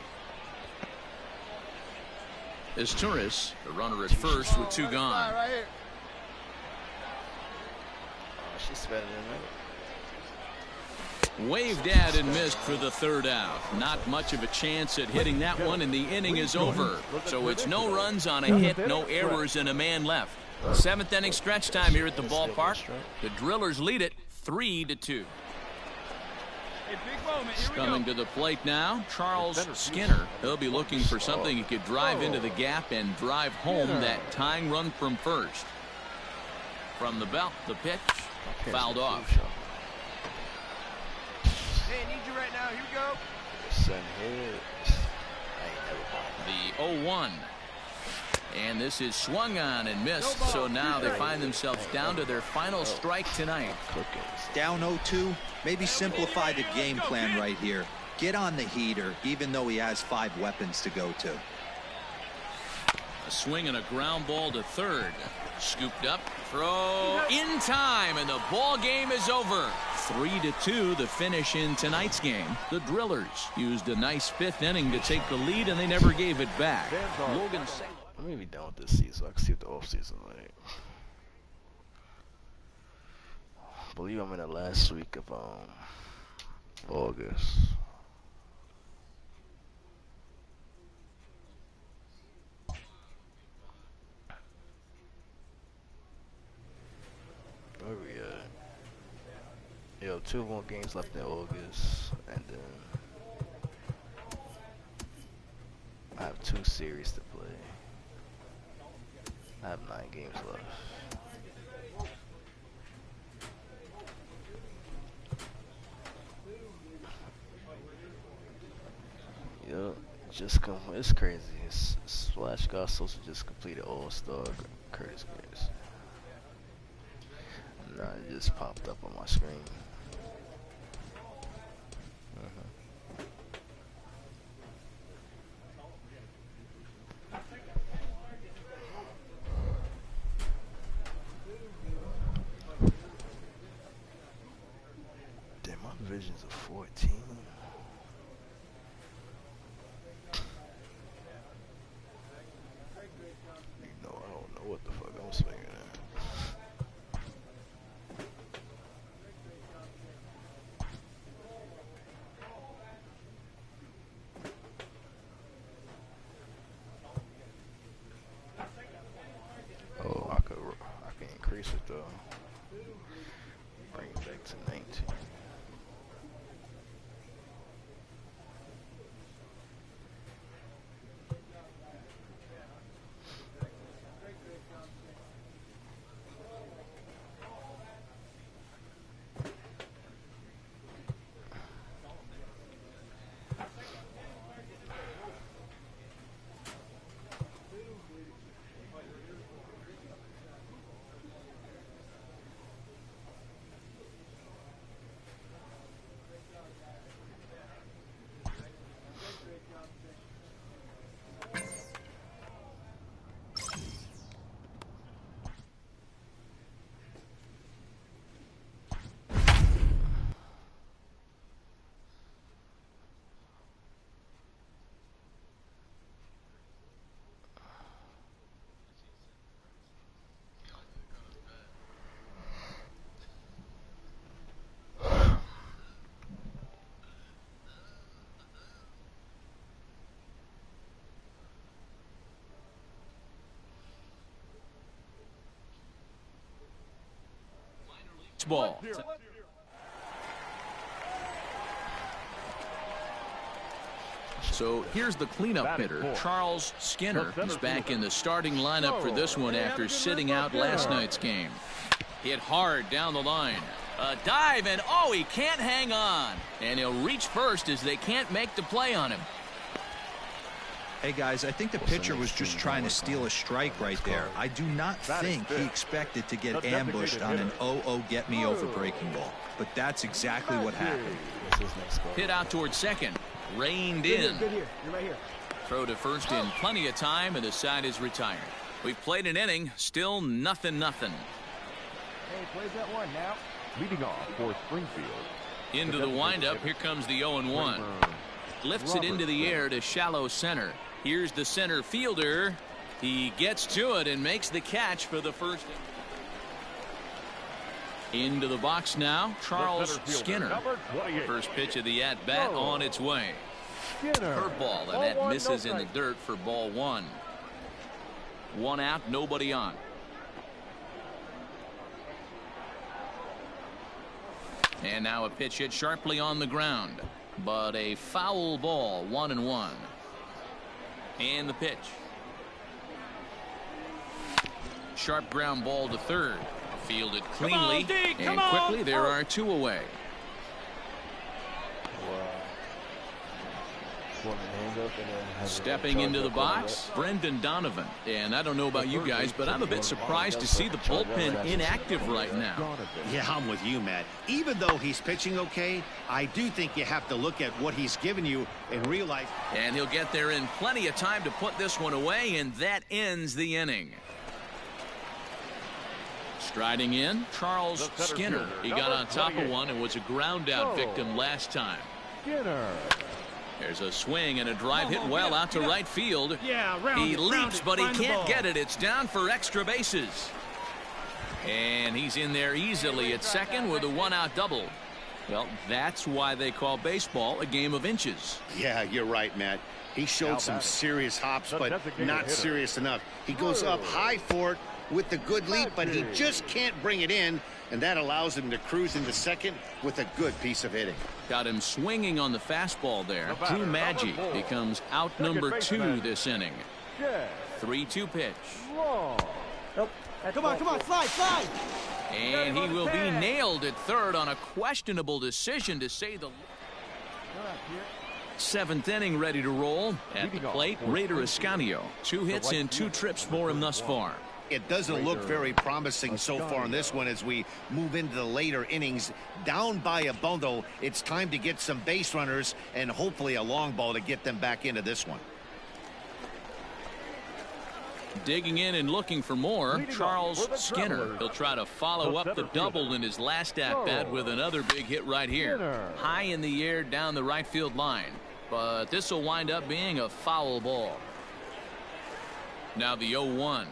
As Turris, the runner at first with 2 gone. She's better than Waved at and missed for the 3rd out. Not much of a chance at hitting that one, and the inning is over. So it's no runs on a hit, no errors, and a man left. 7th inning stretch time here at the ballpark. The Drillers lead it 3-2. Coming to the plate now, Charles Skinner. He'll be looking for something he could drive into the gap and drive home that tying run from first. From the belt, the pitch. Fouled off. Hey, I need you right now. Here we go. The 0-1. And this is swung on and missed. So now they find themselves down to their final strike tonight. Down 0-2. Maybe simplify the game plan right here. Get on the heater, even though he has 5 weapons to go to. A swing and a ground ball to third. Scooped up, throw in time, and the ball game is over. 3-2 the finish in tonight's game. The Drillers used a nice 5th inning to take the lead, and they never gave it back. Logan. Let me be done with this season so I can see what the off season like. I believe I'm in the last week of August. Where we at? Yo, 2 more games left in August, and then I have 2 series to play. I have 9 games left. Yo, it's crazy. Splash Gods also just completed All-Star Curtis games. Nah, it just popped up on my screen. Damn, my vision's a 14. You know, I don't know what the fuck I'm swinging at. Oh, I can increase it though. Bring it back to 19. Ball. So here's the cleanup hitter, Charles Skinner. He's back in the starting lineup for this one after sitting out last night's game. Hit hard down the line. A dive, and oh, he can't hang on. And he'll reach first as they can't make the play on him. Hey guys, I think the pitcher was just trying to steal a strike right there. I do not think he expected to get ambushed on an 0-0 get me over breaking ball. But that's exactly what happened. Hit out towards second. Reined in. Throw to first in plenty of time, and the side is retired. We've played an inning, still nothing. Hey, plays that one now. Leading off for Springfield. Into the windup, here comes the 0-1. Lifts it into the air to shallow center. Here's the center fielder. He gets to it and makes the catch for the first. Into the box now, Charles Skinner. First pitch of the at-bat on its way. Curveball, and that misses in the dirt for ball 1. 1 out, nobody on. And now a pitch hit sharply on the ground. But a foul ball, 1-1. And the pitch. Sharp ground ball to third. Fielded cleanly and quickly. There are 2 away. Stepping into the box, Brendan Donovan. And I don't know about you guys, but I'm a bit surprised to see the bullpen inactive right now. Yeah, I'm with you, Matt. Even though he's pitching okay, I do think you have to look at what he's given you and realize. And he'll get there in plenty of time to put this one away, and that ends the inning. Striding in, Charles Skinner. He got on top of one and was a ground out victim last time. Skinner. There's a swing and a drive hit well out to right field. Yeah, he leaps, but he can't get it. It's down for extra bases. And he's in there easily at second with a one-out double. Well, that's why they call baseball a game of inches. Yeah, you're right, Matt. He showed some serious hops, but not serious enough. He goes up high for it with the good leap, but he just can't bring it in, and that allows him to cruise into second with a good piece of hitting. Got him swinging on the fastball there. Drew Maggi becomes out number 2 this inning. 3-2 pitch. Come on, slide. And he will be nailed at third on a questionable decision, to say the least. 7th inning ready to roll. At the plate, Raider Ascanio. 2 hits and 2 trips for him thus far. It doesn't look very promising so far in this one as we move into the later innings. Down by a bundle, it's time to get some base runners and hopefully a long ball to get them back into this one. Digging in and looking for more, Charles Skinner. He'll try to follow up the double in his last at-bat with another big hit right here. High in the air down the right field line. But this will wind up being a foul ball. Now the 0-1.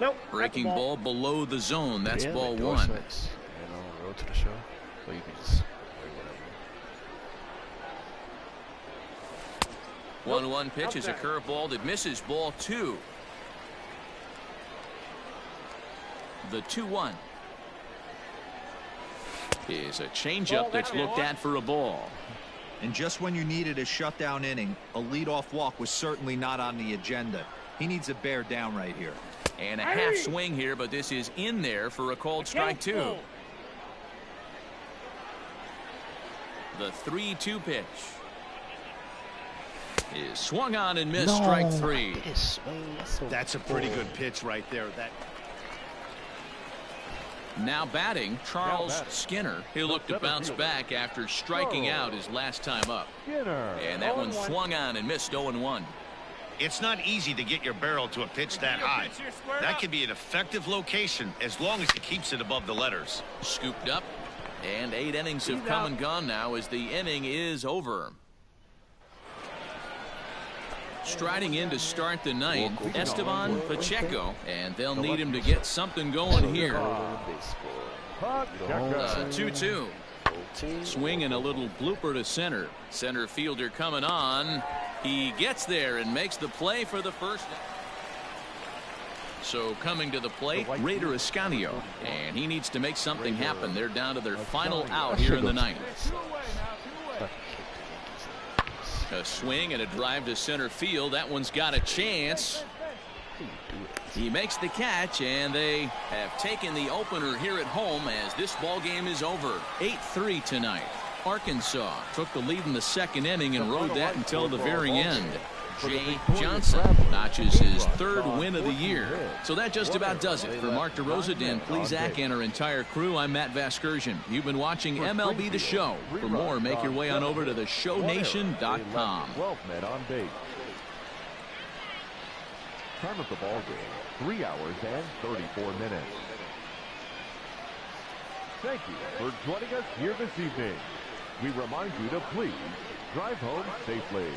Nope. Breaking ball below the zone. That's ball 1. Road to the show. So you can just 1-1 pitch is a curveball that misses, ball 2. The 2-1 is a changeup that's looked at for a ball. And just when you needed a shutdown inning, a leadoff walk was certainly not on the agenda. He needs a bear down right here. And a half swing here, but this is in there for a called strike 2. The 3-2 pitch is swung on and missed, strike 3. That's a pretty good pitch right there. Now batting, Charles Skinner. He'll look to bounce back after striking out his last time up. And that one swung on and missed, 0-1. It's not easy to get your barrel to a pitch that high. That can be an effective location as long as he keeps it above the letters. Scooped up, and 8 innings have come and gone now as the inning is over. Striding in to start the 9th, Esteban Pacheco, and they'll need him to get something going here. 2-2. Swing and a little blooper to center. Center fielder coming on. He gets there and makes the play for the first. So coming to the plate, Raider Ascanio, and he needs to make something happen. They're down to their final out here in the 9th. A swing and a drive to center field. That one's got a chance. He makes the catch, and they have taken the opener here at home as this ball game is over. 8-3 tonight. Arkansas took the lead in the 2nd inning and rode that until the very end. Jay Johnson notches his 3rd win of the year. So that just about does it. For Mark DeRosa, Dan Plesac, and our entire crew, I'm Matt Vasgersian. You've been watching MLB The Show. For more, make your way on over to theshownation.com. 12 men on base. Time of the ball game, 3 hours and 34 minutes. Thank you for joining us here this evening. We remind you to please drive home safely.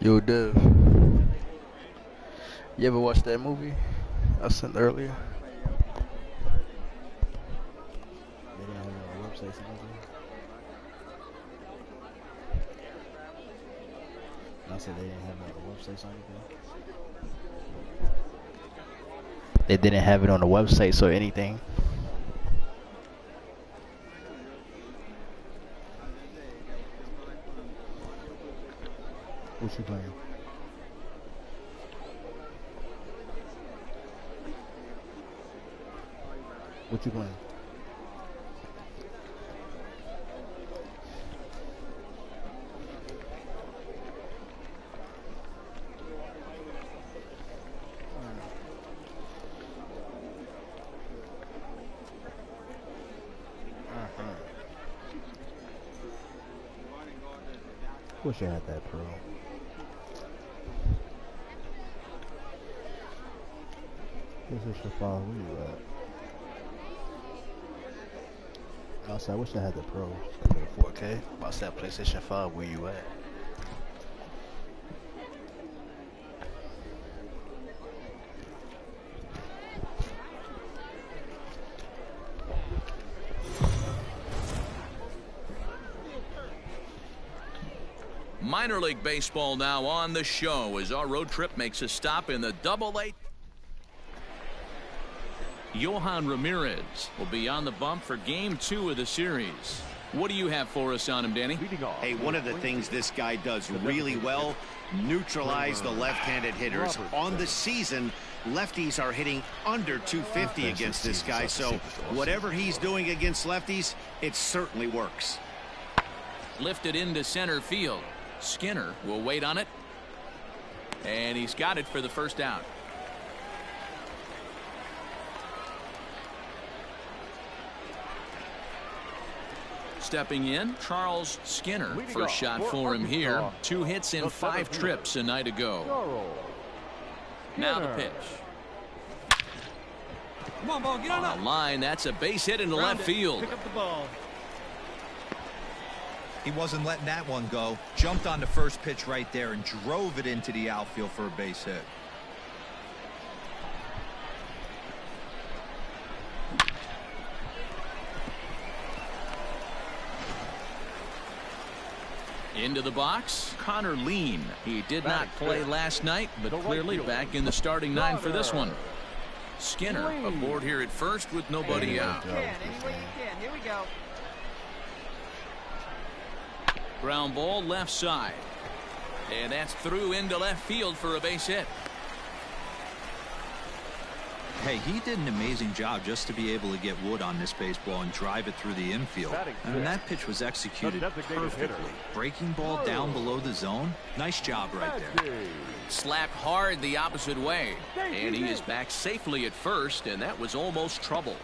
Yo, Dev. You ever watched that movie I sent earlier? They didn't have it on the website. I said they didn't have it on the website. So anything. They didn't have it on the website, so anything. What you playing? What you playing? Wish I had that pro. PlayStation 5, where you at? I said, I wish I had the pro. 4K. I said, PlayStation 5, where you at? Minor League Baseball now on the show as our road trip makes a stop in the Double-A. Yohan Ramirez will be on the bump for Game 2 of the series. What do you have for us on him, Danny? Hey, one of the things this guy does really well, neutralize the left-handed hitters. On the season, lefties are hitting under 250 against this guy, so whatever he's doing against lefties, it certainly works. Lifted into center field. Skinner will wait on it. And he's got it for the first out. Stepping in, Charles Skinner. First shot for him here. 2 hits in 5 trips a night ago. Now the pitch. Come on, ball, get on the line, that's a base hit into left field. Pick up the ball. He wasn't letting that one go. Jumped on the first pitch right there and drove it into the outfield for a base hit. Into the box, Connor Lean. He did not play last night, but clearly back in the starting 9 for this one. Skinner aboard here at first with nobody out. Any way you can. Here we go. Ground ball left side. And that's through into left field for a base hit. Hey, he did an amazing job just to be able to get wood on this baseball and drive it through the infield. I mean, that pitch was executed perfectly. Breaking ball down below the zone. Nice job right there. Slapped hard the opposite way. And he is back safely at first, and that was almost trouble.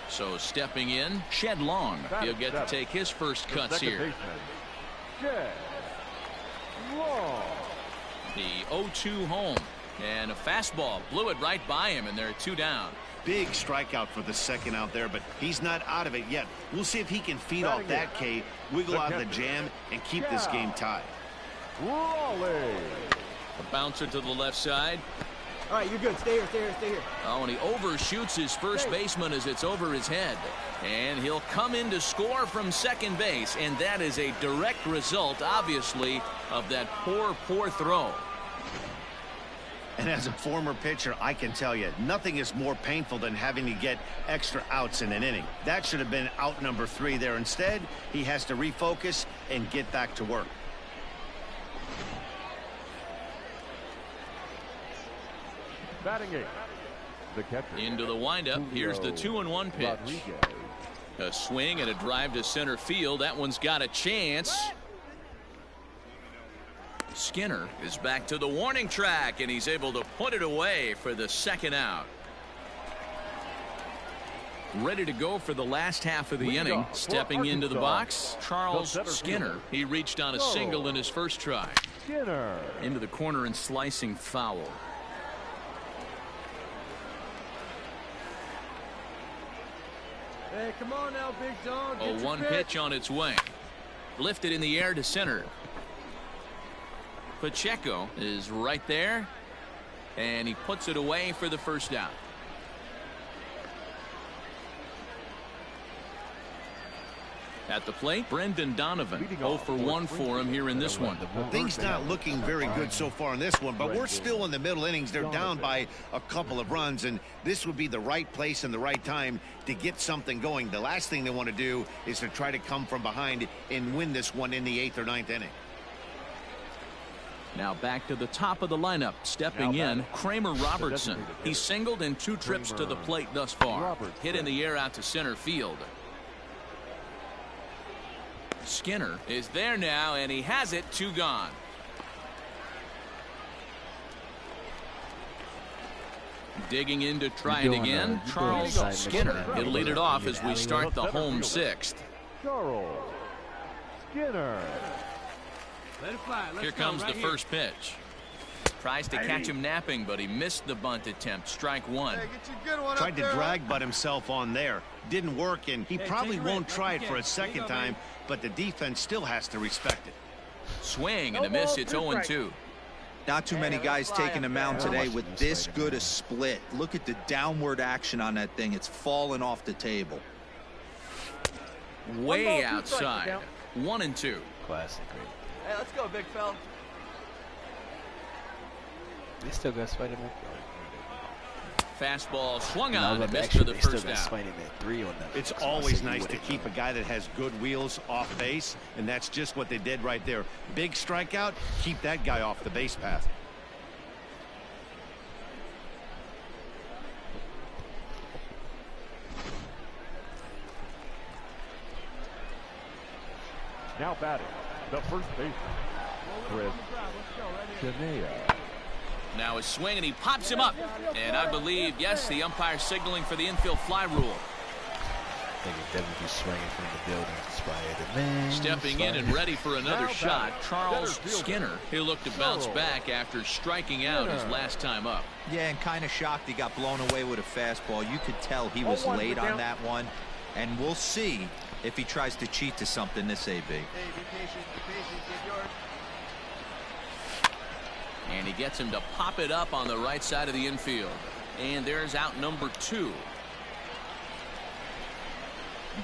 So stepping in, Shed Long. He'll get to take his first cuts here. The 0-2 home. And a fastball blew it right by him, and they're 2 down. Big strikeout for the second out there, but he's not out of it yet. We'll see if he can feed off that K, wiggle out of the jam, and keep this game tied. A bouncer to the left side. All right, you're good. Stay here, stay here, stay here. Oh, and he overshoots his first baseman as it's over his head. And he'll come in to score from second base, and that is a direct result, obviously, of that poor throw. And as a former pitcher, I can tell you, nothing is more painful than having to get extra outs in an inning. That should have been out number 3 there. Instead, he has to refocus and get back to work. Batting 8. The catcher. Into the windup. Here's the 2-1 pitch. A swing and a drive to center field. That one's got a chance. Skinner is back to the warning track, and he's able to put it away for the second out. Ready to go for the last half of the inning. Stepping into the box, Charles Skinner. He reached on a single in his first try. Skinner. Into the corner and slicing foul. Hey, come on now, big dog. 0-1 pitch on its way. Lifted in the air to center. Pacheco is right there, and he puts it away for the first down. At the plate, Brendan Donovan. 0 for 1 for him here in this one. Things not looking very good so far in this one, but we're still in the middle innings. They're down by a couple of runs, and this would be the right place and the right time to get something going. The last thing they want to do is to try to come from behind and win this one in the 8th or 9th inning. Now back to the top of the lineup. Stepping in, Kramer Robertson. He's singled in 2 trips to the plate thus far. Hit in the air out to center field. Skinner is there now, and he has it. 2 gone. Digging in to try it again, Charles Skinner. He'll lead it off as we start the home 6th. Charles Skinner. Let it fly. Here comes the first pitch. Tries to catch him napping, but he missed the bunt attempt. Strike 1. Tried to drag butt himself on there. Didn't work, and he probably won't try it for a second time, but the defense still has to respect it. Swing and a miss. It's 0-2. Not too many guys taking the mound today with this good a split. Look at the downward action on that thing. It's falling off the table. Way outside. 1-2. Classic. Hey, let's go, big fella. They still got Spider-Man. Fastball swung on and missed for the first down. Spider-Man 3 on that. It's always nice to keep a guy that has good wheels off base, and that's just what they did right there. Big strikeout, keep that guy off the base path. Now batting, the first baseman, Chris Shania. Now a swing, and he pops him up. And I believe, yes, the umpire signaling for the infield fly rule. I think he'd definitely swinging from the building. Spider-Man. Stepping in and ready for another shot, Charles Skinner. He'll look to bounce back after striking out his last time up. Yeah, and kind of shocked he got blown away with a fastball. You could tell he was late on that one. And we'll see if he tries to cheat to something this AB. Hey, be patient, get yours. And he gets him to pop it up on the right side of the infield. And there's out number 2.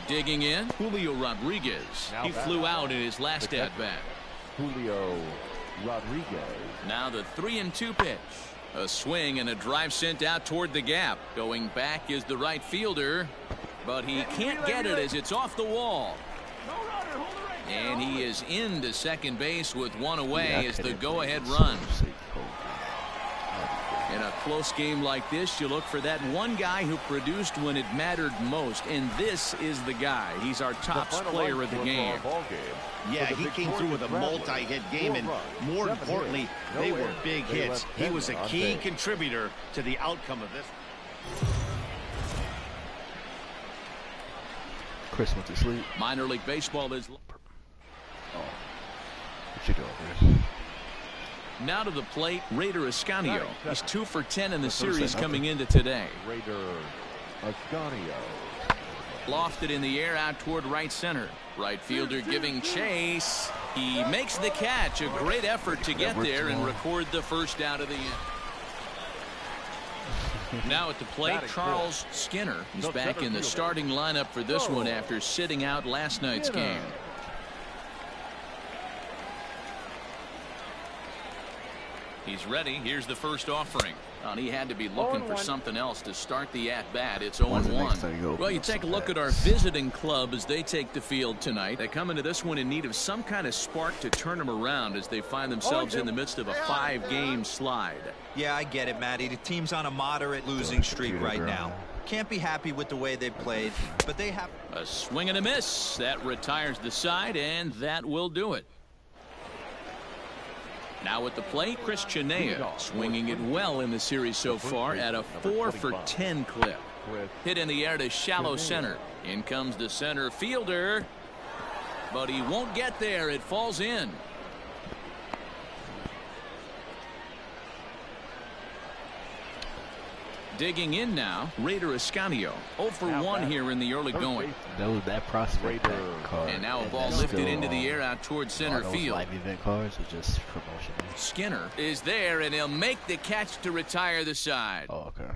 Digging in, Julio Rodriguez. He flew out in his last at-bat. Julio Rodriguez. Now the 3-2 pitch. A swing and a drive sent out toward the gap. Going back is the right fielder, but he can't get it as it's off the wall. And he is into second base with 1 away as the go-ahead run. In a close game like this, you look for that one guy who produced when it mattered most, and this is the guy. He's our top player of the game. Yeah, he came through with a multi-hit game, and more importantly, they were big hits. He was a key contributor to the outcome of this. Chris went to sleep. Minor League Baseball is... What you doing, Chris? Now to the plate, Raider Ascanio. He's 2 for 10 in the series coming into today. Raider Ascanio. Lofted in the air out toward right center. Right fielder giving chase. He makes the catch. A great effort to get there and record the first out of the inning. Now at the plate, Charles Skinner. He's back in the starting lineup for this one after sitting out last night's game. He's ready. Here's the first offering. He had to be looking for something else to start the at-bat. It's 0-1. Well, you take a look at our visiting club as they take the field tonight. They come into this one in need of some kind of spark to turn them around as they find themselves in the midst of a 5-game slide. Yeah, I get it, Matty. The team's on a moderate losing streak right now. Can't be happy with the way they've played, but they have... A swing and a miss. That retires the side, and that will do it. Now at the plate, Chris Shania, swinging it well in the series so far at a 4 for 10 clip. Hit in the air to shallow center. In comes the center fielder, but he won't get there. It falls in. Digging in now, Raider Escanio. 0 for 1 here in the early going. That prospect card. And now a ball lifted into the air out towards center field. Live event cards are just promotional. Skinner is there, and he'll make the catch to retire the side. Oh, okay.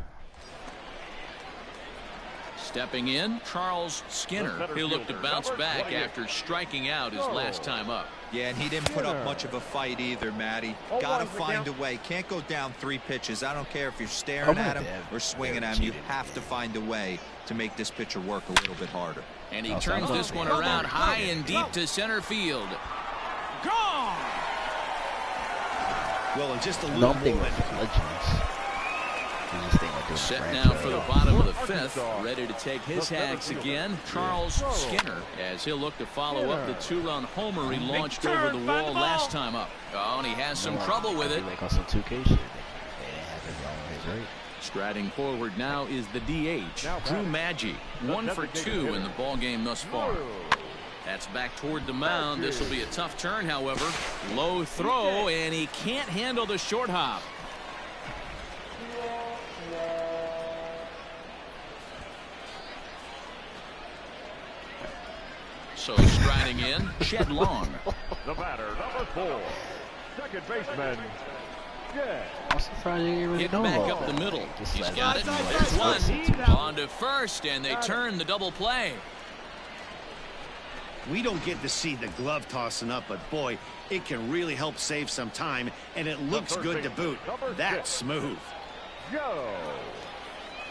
Stepping in, Charles Skinner. He'll look to bounce back after striking out his last time up. Yeah, and he didn't put up much of a fight either, Matty. Got to find a way. Can't go down 3 pitches. I don't care if you're staring at him or swinging at him. You have to find a way to make this pitcher work a little bit harder. And he turns this one around high and deep to center field. Gone! Well, in just a little moment. Set now for the bottom of the 5th. Ready to take his hacks again, Charles Skinner, as he'll look to follow up the 2-run homer he launched over the wall last time up. Oh, and he has some trouble with it. Striding forward now is the DH, Drew Maggi. 1 for 2 in the ballgame thus far. That's back toward the mound. This will be a tough turn, however. Low throw, and he can't handle the short hop. So striding in, Shed Long. The batter, number 4, second baseman, Jed. I'm surprised you didn't really Hit know back about up the that. middle. Just He's like got it. that. There's one. On to first, and they turn the double play. We don't get to see the glove tossing up, but boy, it can really help save some time, and it looks good to boot. That's smooth. Joe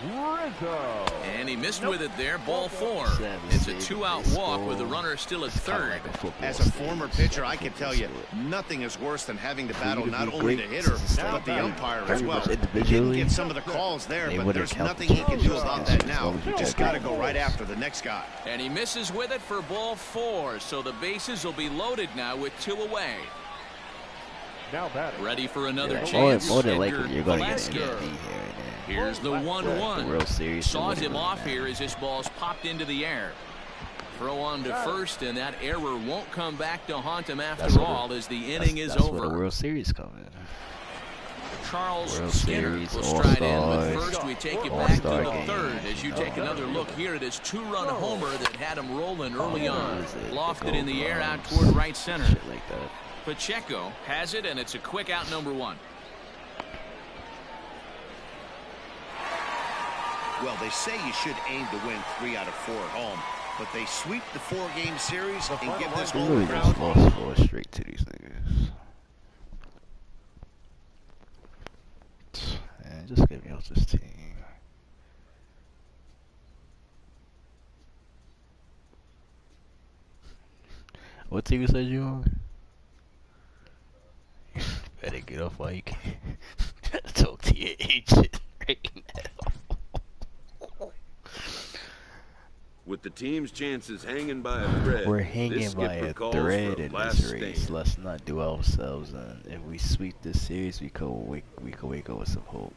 Rizzo. And he missed with it there. Ball 4. It's a 2-out walk with the runner still at third. As a former pitcher, I can tell you, nothing is worse than having to battle not only the hitter, but the umpire as well. He didn't get some of the calls there, but there's nothing he can do about that now. You just got to go right after the next guy. And he misses with it for ball 4, so the bases will be loaded now with 2 away. Now batting. Ready for another chance. More than likely, you're going to get an MVP here. Here's the 1-1. World Series. Saws him off here as this ball's popped into the air. Throw on to first, and that error won't come back to haunt him after all as the inning is over. That's where the World Series coming. Charles World Skinner Series, will stride in All-Stars, with first. We take you back to the game. 3rd as you take another look here at his 2-run homer that had him rolling early on. Lofted in the air out toward right center. Shit like that. Pacheco has it, and it's a quick out, number 1. Well, they say you should aim to win 3 out of 4 at home, but they sweep the 4-game series and give this home really crowd just lost 4 straight to these niggas. Man, just get me off this team. What team you said you on? Better get off while you can. Talk to your agent right now. With the team's chances hanging by a thread, We're hanging by a thread in this race. Stand. Let's not do ourselves in. If we sweep this series, we could wake up with some hope.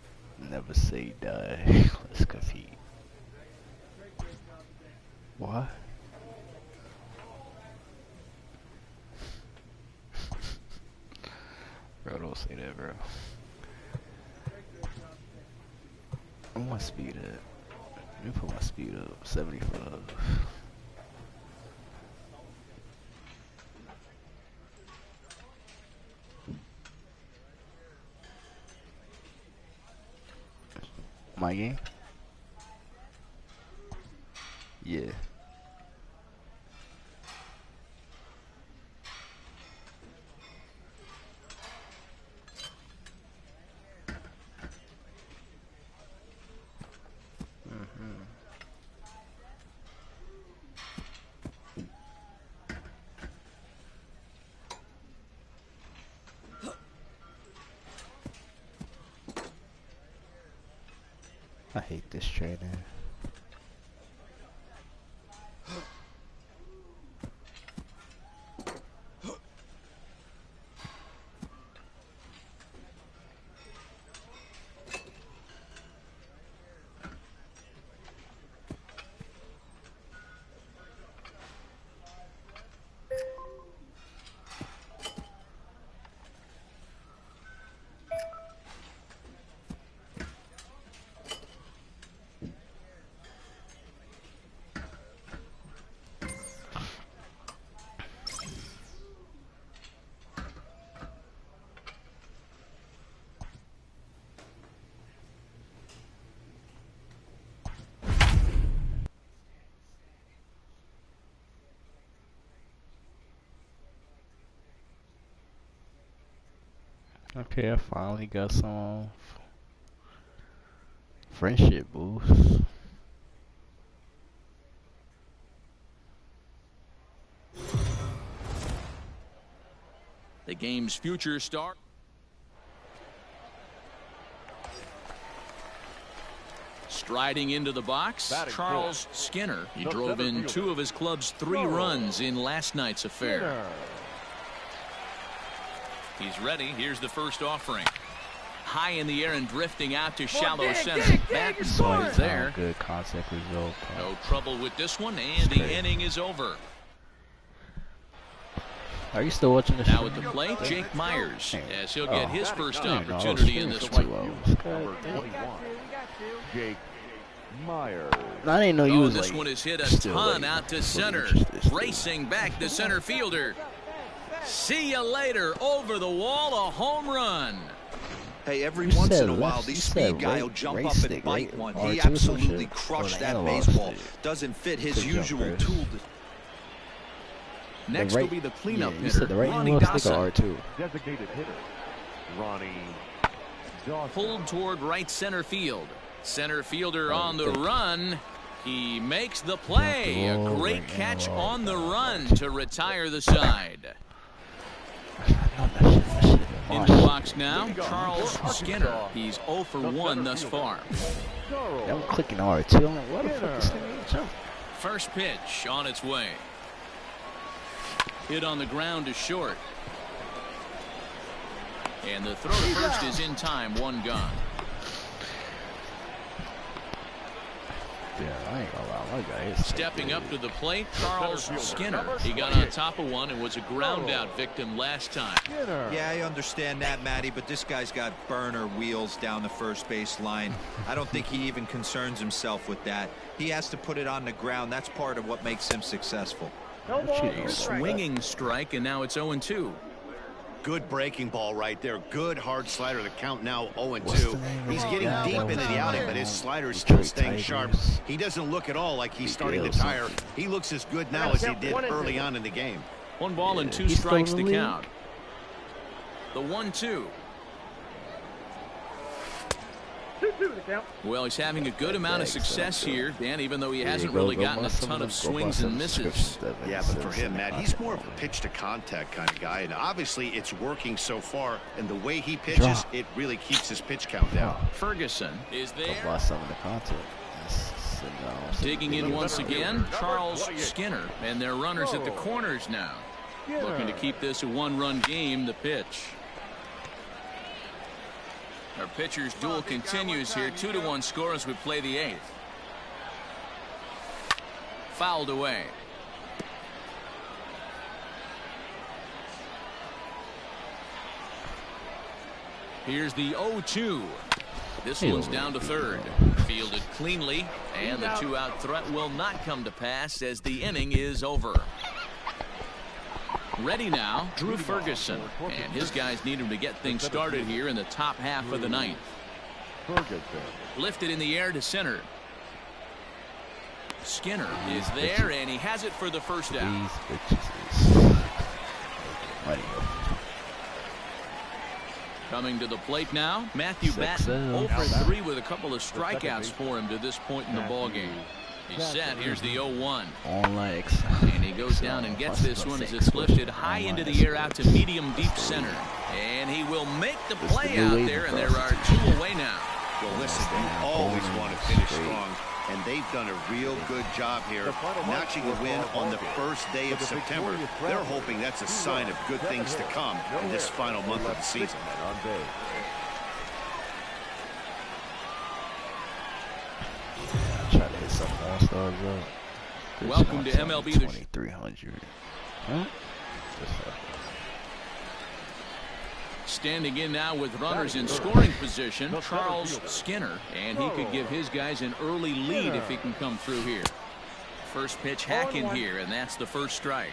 Never say die. Let's compete. What? Bro, don't say that, bro. I'm gonna speed up. Let me put my speed up. 75. My game? Yeah. I hate this training. Okay, I finally got some friendship boost. The game's future start. Striding into the box, Charles Skinner. He drove in 2 of his club's 3 runs in last night's affair. He's ready. Here's the first offering. High in the air and drifting out to shallow center. That is there. Good contact result. No trouble with this one, and the inning is over. Are you still watching this? Now at the plate, Jake Myers, as he'll get his first opportunity in this one. Jake Myers. I didn't know you was this like, one is hit a ton out to center. Racing back the center fielder. See you later. Over the wall, a home run. Hey, every once in a while, these speed guys will jump up and bite one. He absolutely crushed that baseball. Doesn't fit his usual tool. Next will be the cleanup hitter, Ronnie Dawson. Designated hitter, Ronnie Dawson. Pulled toward right center field. Center fielder on the run. He makes the play. A great catch on the run to retire the side. In the box now, Charles Skinner. He's 0 for 1 thus far. I'm clicking R2. I'm like, what the fuck is this? First pitch on its way. Hit on the ground to short. And the throw to first is in time. 1 gone. Yeah, I ain't gonna lie, my guy is stepping up to the plate, Charles Skinner. He got on top of one and was a ground out victim last time. Yeah, I understand that, Matty, but this guy's got burner wheels down the first base line. I don't think he even concerns himself with that. He has to put it on the ground. That's part of what makes him successful. A swinging strike, and now it's 0-2. Good breaking ball right there. Good hard slider. The count now 0-2. He's getting deep into the outing, but his slider is still staying sharp. He doesn't look at all like he's starting to tire. He looks as good now as he did early on in the game. 1 ball and 2 strikes to count. The 1-2. Well, he's having a good amount of success here, Dan, even though he hasn't really gotten a ton of swings and misses. Yeah, but for him, Matt, he's more of a pitch-to-contact kind of guy, and obviously it's working so far, and the way he pitches, it really keeps his pitch count down. Ferguson is there. Digging in once again, Charles Skinner, and their runners at the corners now. Looking to keep this a 1-run game, the pitch. Our pitcher's duel continues here. 2-1 score as we play the 8th. Fouled away. Here's the 0-2. This one's down to third. Fielded cleanly, and the 2-out threat will not come to pass as the inning is over. Ready now, Drew Ferguson, and his guys need him to get things started here in the top half of the 9th. Lifted in the air to center. Skinner is there, and he has it for the first out. Coming to the plate now, Matthew Batten, 0 for 3 with a couple of strikeouts for him to this point in the ballgame. He's set. Here's the 0-1. On legs. And he goes down and gets this one as it's lifted high into the air out to medium deep center. And he will make the play out there, and there are 2 away now. Well, listen, you always want to finish strong, and they've done a real good job here, notching a win on the first day of September. They're hoping that's a sign of good things to come in this final month of the season. Try to hit some All-Stars up. Welcome to MLB. 2,300. Huh? Standing in now with runners in scoring position, Charles Skinner, and he could give his guys an early lead if he can come through here. First pitch hacking here, and that's the first strike.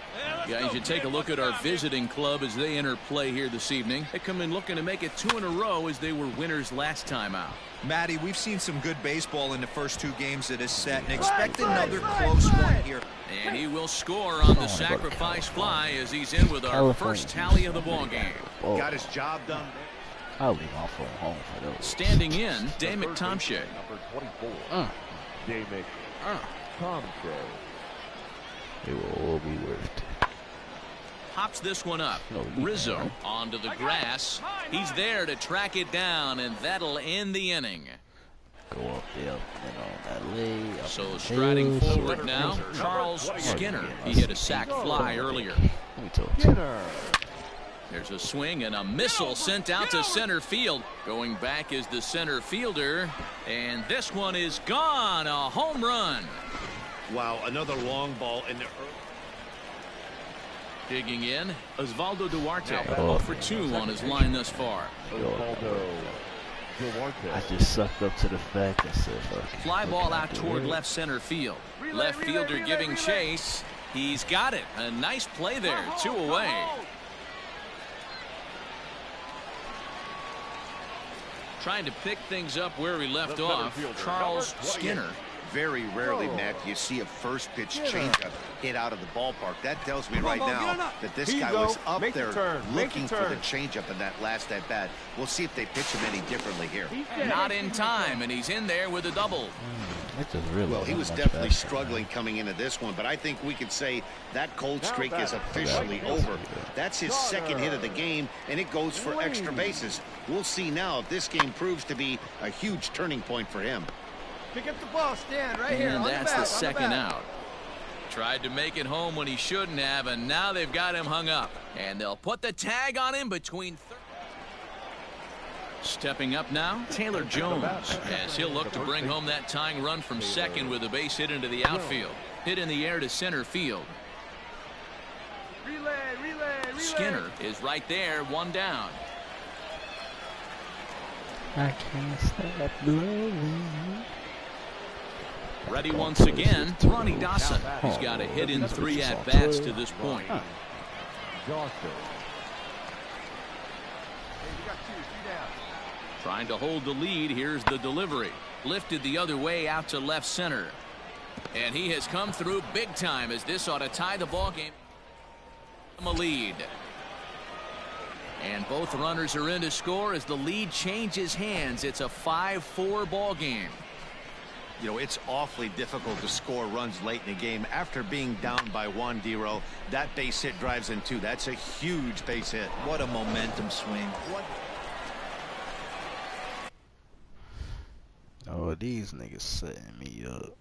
Guys, you take a look at our visiting club as they enter play here this evening. They come in looking to make it 2 in a row as they were winners last time out. Matty, we've seen some good baseball in the first 2 games of this set, and expect another close one here. And he will score on the sacrifice fly as he's in with our first tally of the ball game. Got his job done. I'll leave my phone home for those. Standing in, Dave McTomshay. Number 24. Dave McTomshay. It will all be worth it. Pops this one up. Rizzo onto the grass. He's there to track it down, and that'll end the inning. Go up there, on that leg. So striding forward now, Charles Skinner. He hit a sac fly earlier. Let me talk to you. There's a swing and a missile sent out to center field. Going back is the center fielder, and this one is gone. A home run. Wow, another long ball in the. Digging in, Osvaldo Duarte, 0 for 2 on his line thus far. I just sucked up to the fact that said, fly ball out toward left center field. Left fielder giving chase. He's got it. A nice play there. 2 away. Trying to pick things up where he left off. Charles Skinner. Very rarely, Matt, do you see a first pitch changeup hit out of the ballpark. That tells me right now that this guy was up there looking for the changeup in that last at bat. We'll see if they pitch him any differently here. Not in time, and he's in there with a double. Well, he was definitely struggling coming into this one, but I think we could say that cold streak is officially over. That's his second hit of the game, and it goes for extra bases. We'll see now if this game proves to be a huge turning point for him. Pick up the ball, stand right here. And that's the second out. Tried to make it home when he shouldn't have, and now they've got him hung up. And they'll put the tag on him between. Stepping up now, Taylor Jones, as he'll look to bring home that tying run from second with a base hit into the outfield. Hit in the air to center field. Relay. Skinner is right there, 1 down. I can't stop blowing. Ready once again, Ronnie Dawson. He's got a hit in 3 at-bats to this point. Trying to hold the lead. Here's the delivery. Lifted the other way out to left center. And he has come through big time, as this ought to tie the ball game. A lead. And both runners are in to score as the lead changes hands. It's a 5-4 ball game. You know, it's awfully difficult to score runs late in the game after being down by 1, D-Row. That base hit drives in 2. That's a huge base hit. What a momentum swing. Oh, these niggas setting me up.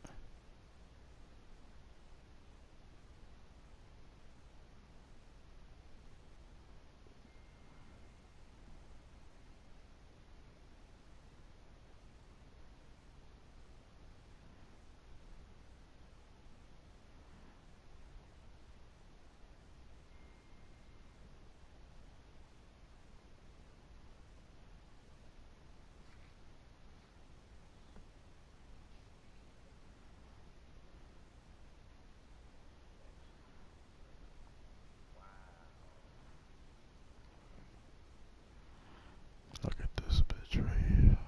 Look at this bitch right here.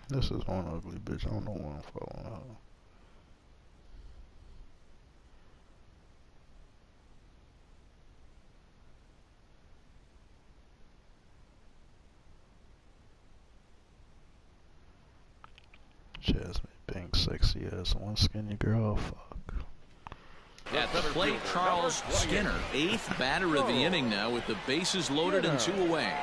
This is one ugly bitch. I don't know why I'm following her. Jasmine Banks, sexy ass, one skinny girl. Fuck. At the plate, Charles Skinner, 8th batter of the inning now with the bases loaded and 2 away.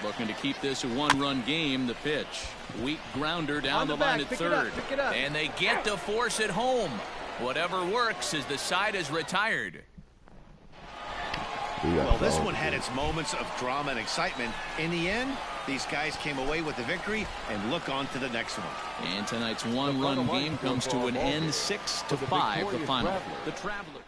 Looking to keep this a one-run game. The pitch. Weak grounder down the line at third. And they get to force it home. Whatever works as the side is retired. Well, this one had its moments of drama and excitement. In the end, these guys came away with the victory and look on to the next one. And tonight's one-run game comes to an end, 6-5, the final. The Traveler.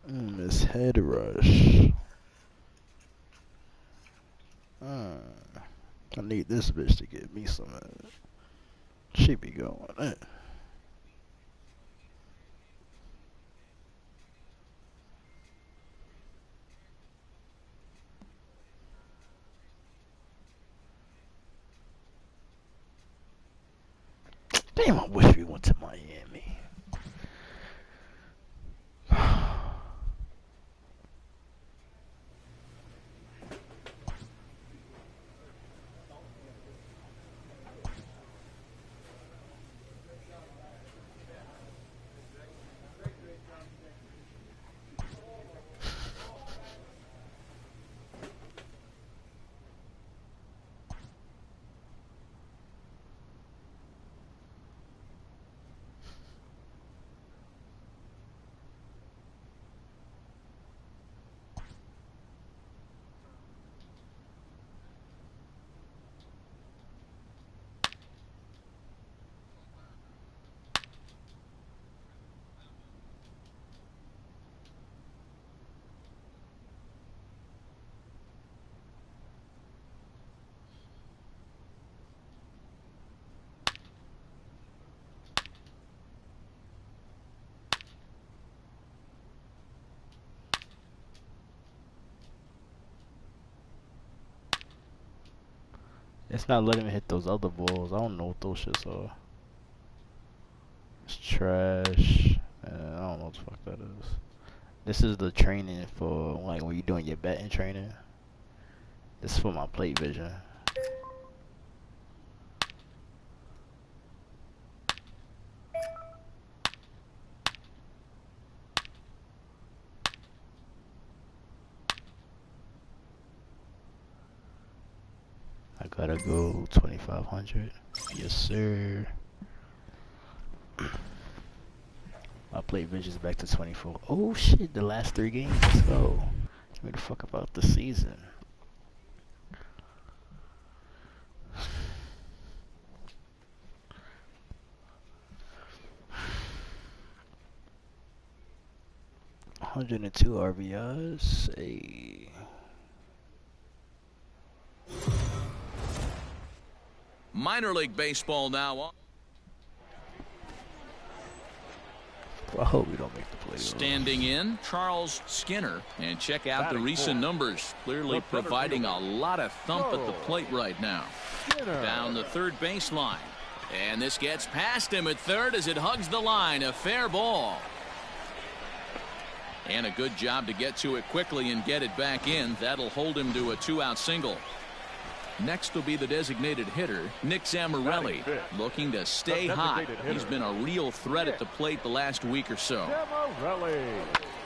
This head rush. I need this bitch to get me some. She be going. Damn, I wish we went to Miami. It's not letting me hit those other balls. I don't know what those shits are. It's trash. I don't know what the fuck that is. This is the training for like when you're doing your betting training. This is for my plate vision. I gotta go 2,500. Yes, sir. My plate vision's back to 24. Oh shit, the last 3 games. Let's go. Give me the fuck about the season. $102 RBIs. Hey. Minor League Baseball now on. I hope we don't make the playoffs. Standing in, Charles Skinner. And check out the recent numbers. Clearly providing a lot of thump at the plate right now. Down the third baseline. And this gets past him at third as it hugs the line. A fair ball. And a good job to get to it quickly and get it back in. That'll hold him to a 2-out single. Next will be the designated hitter, Nick Zamorelli, looking to stay hot. He's been a real threat at the plate the last week or so.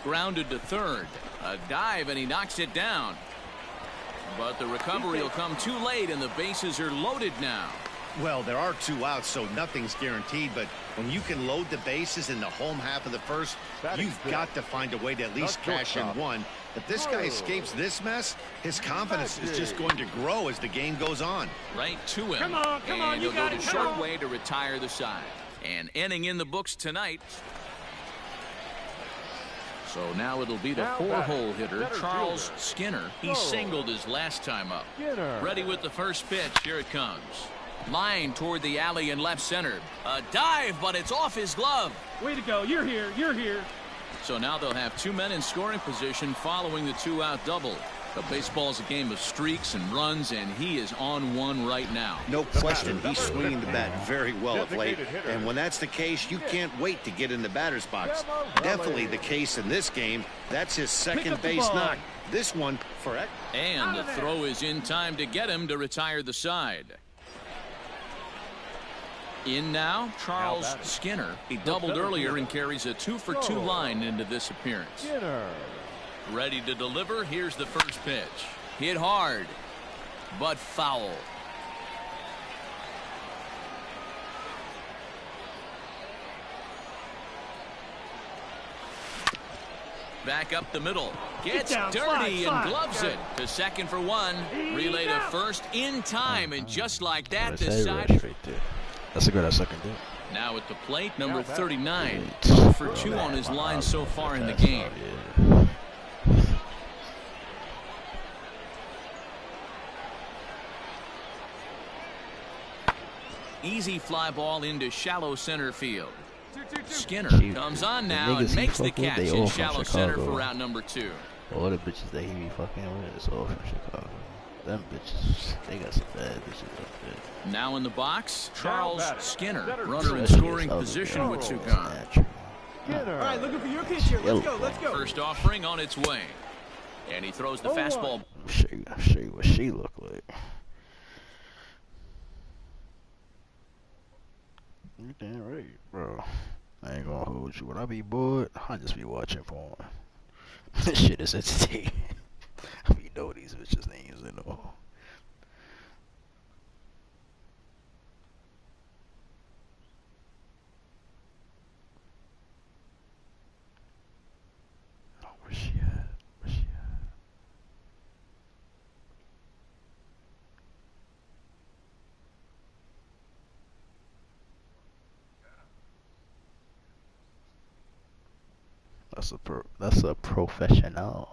Grounded to third. A dive, and he knocks it down. But the recovery will come too late, and the bases are loaded now. Well, there are 2 outs, so nothing's guaranteed. But when you can load the bases in the home half of the first, you've got to find a way to at least cash in one. If this guy escapes this mess, his confidence is just going to grow as the game goes on. Right to him. Come on, you got it. Short way to retire the side. And inning in the books tonight. So now it'll be the 4-hole hitter, Charles Skinner. He singled his last time up. Ready with the first pitch. Here it comes. Line toward the alley in left center. A dive, but it's off his glove. Way to go. You're here. So now they'll have 2 men in scoring position following the 2-out double. The baseball is a game of streaks and runs, and he is on one right now. No question, he's swinging the bat very well of late. And when that's the case, you can't wait to get in the batter's box. Definitely the case in this game. That's his second base knock. This one for it. And the throw is in time to get him to retire the side. In now, Charles Skinner. He doubled earlier and carries a 2-for-2 line into this appearance. Ready to deliver. Here's the first pitch. Hit hard, but foul. Back up the middle. Gets dirty and gloves it to second for one. Relay to first in time, and just like that, the side. That's a good second hit. Now at the plate, number 39. 2 for 2 on his line so far in the game. Easy fly ball into shallow center field. Skinner comes on now and makes the catch in shallow center for route number 2. All the bitches that he be fucking with is all from Chicago. Them bitches, they got some bad bitches up there. Now in the box, Charles Skinner, runner in scoring position with 2 gone. All right, looking for your pitch here. Let's go, let's go. First offering on its way. And he throws the fastball. I'll show you what she look like. You damn right, bro. I ain't gonna hold you. When I be bored, I just be watching porn. This shit is entertaining. I be know these bitches' names and all. Oh, where's she at? Where's she at? That's a professional.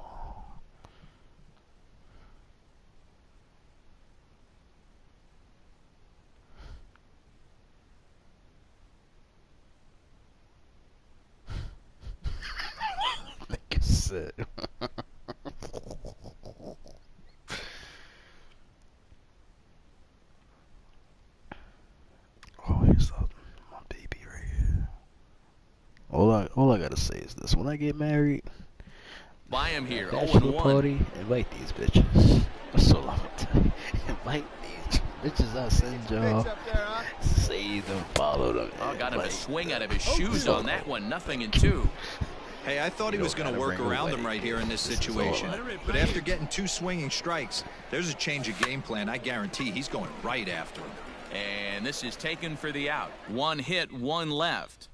Like I said. Oh, here's my baby right here. All I gotta say is this: when I get married, Buy him here. bachelor 0-1. party, invite these bitches. That's all I'm gonna tell you. Invite these bitches I send y'all. Save them, follow them. Oh, got him a Like, swing out of his shoes on that one. 0-2. Hey, I thought he was going to work around him right here in this situation. But after getting 2 swinging strikes, there's a change of game plan. I guarantee he's going right after him. And this is taken for the out. 1 hit, 1 left.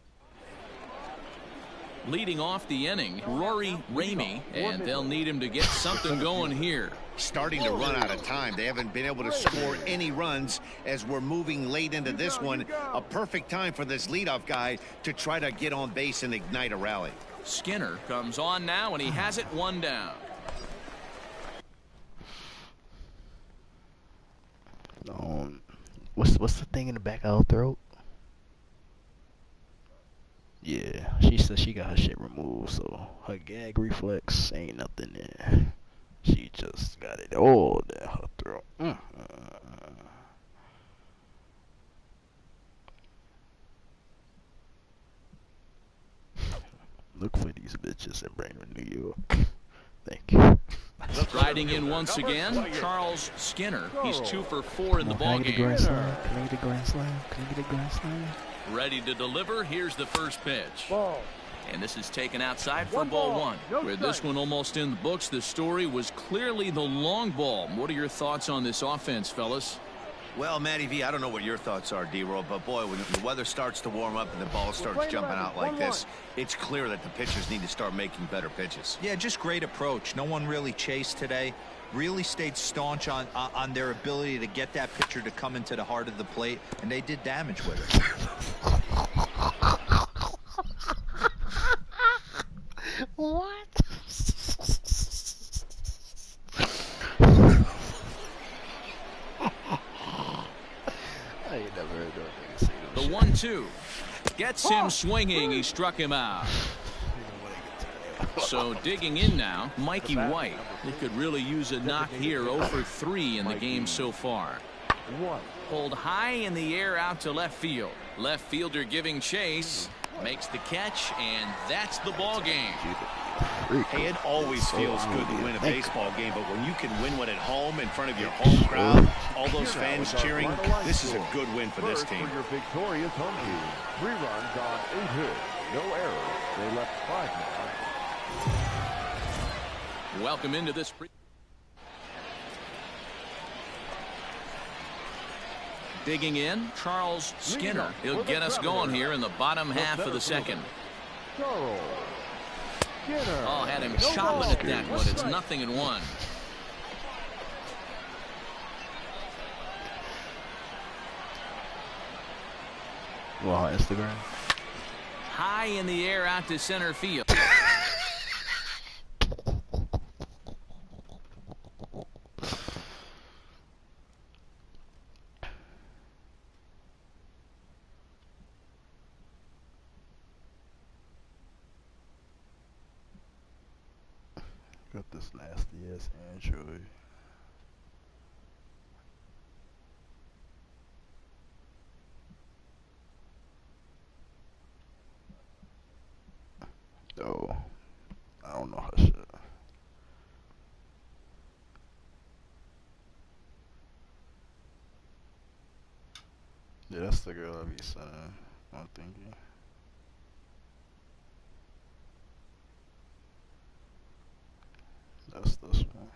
Leading off the inning, Rory Ramey, and they'll need him to get something going here. Starting to run out of time. They haven't been able to score any runs as we're moving late into this one. A perfect time for this leadoff guy to try to get on base and ignite a rally. Skinner comes on now, and he has it 1 down. What's the thing in the back of her throat? Yeah, she said she got her shit removed, so her gag reflex ain't nothing there. She just got it all down her throat. Look for these bitches and bring them to New York. Thank you. Riding in once again, Charles Skinner. He's 2 for 4 in the ballgame. Can I get a grand slam? Can I get a grand slam? Ready to deliver. Here's the first pitch. And this is taken outside for ball 1. With this one almost in the books, the story was clearly the long ball. What are your thoughts on this offense, fellas? Well, Matty V, I don't know what your thoughts are, D-Roll, but boy, when the weather starts to warm up and the ball starts jumping out like this, it's clear that the pitchers need to start making better pitches. Yeah, just great approach. No one really chased today. Really stayed staunch on their ability to get that pitcher to come into the heart of the plate, and they did damage with it. What? I ain't never heard that nigga say The shit. 1-2 gets him swinging. He struck him out. So digging in now, Mikey White. He could really use a knock here. 0 for 3 in the game so far. Pulled high in the air out to left field. Left fielder giving chase. Makes the catch, and that's the ball game. Hey, it always feels good to win a baseball game, but when you can win one at home in front of your home crowd, all those fans cheering, this is a good win for this team. For your victorious home team, 3 runs on 8 hits, no errors. They left 5 men. Welcome into this. Digging in, Charles Skinner. He'll get us going here in the bottom half of the second. Oh, had him chopping at that one. It's 0-1. Well, Instagram. High in the air out to center field. Got this nasty ass Android. Oh, I don't know how shit. Yeah, that's the girl I be saying. I'm thinking. That's this one.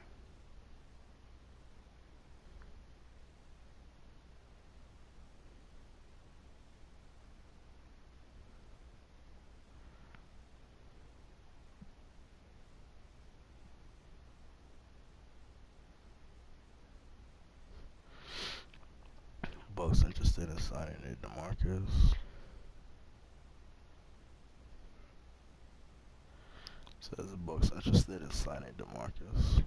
Bucks interested in signing Nate DeMarcus. Says the Bucks interested in signing DeMarcus.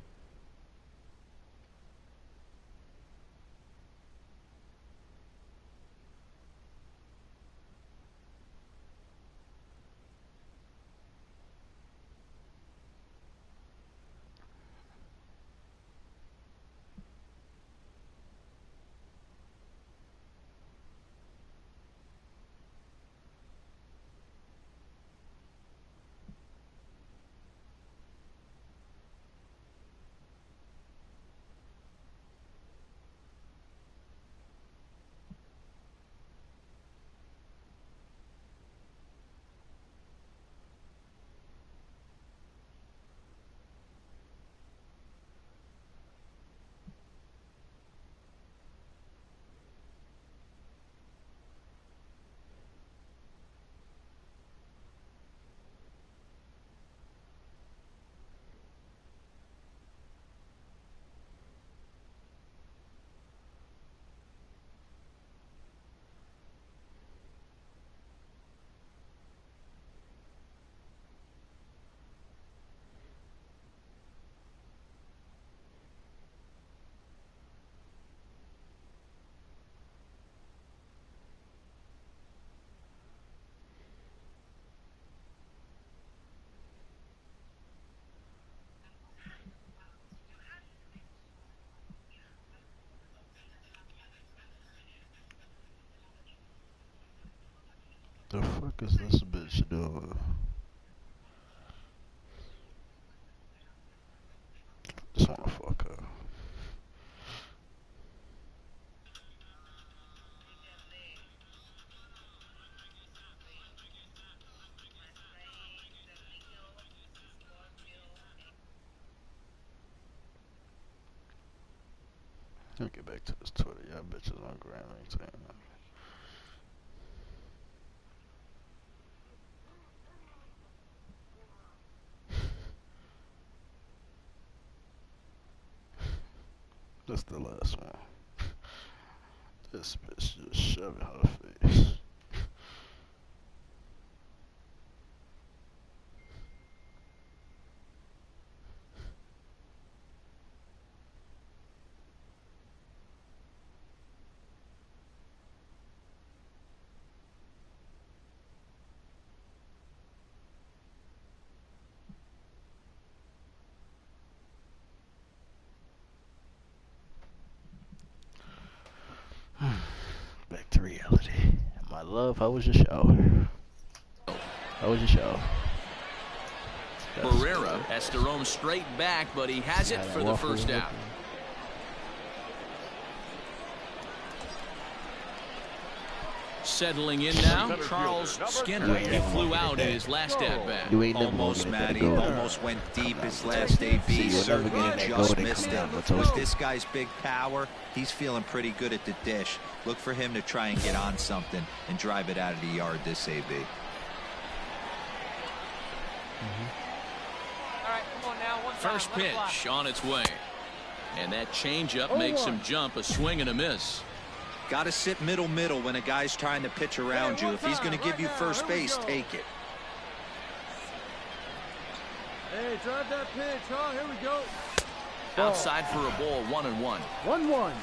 The fuck is this bitch doing? Just wanna fuck her. Let me get back to this Twitter. Y'all bitches on Gram ain't saying nothing. That's the last one. This bitch just shoving her face. love. How was your shower? How was your shower? Barrera has to roam straight back, but he has it for the first out. Settling in now, Charles Skinner. He flew out in his last at-bat. Almost, Matty. Almost went deep his last AB. Certainly just missed him. With this guy's big power, he's feeling pretty good at the dish. Look for him to try and get on something and drive it out of the yard this AB. First pitch on its way. And that changeup makes him jump, a swing and a miss. Got to sit middle when a guy's trying to pitch around you. If he's going to give you first base, take it. Hey, drive that pitch, huh? Here we go. Outside for a ball, 1-1. 1-1.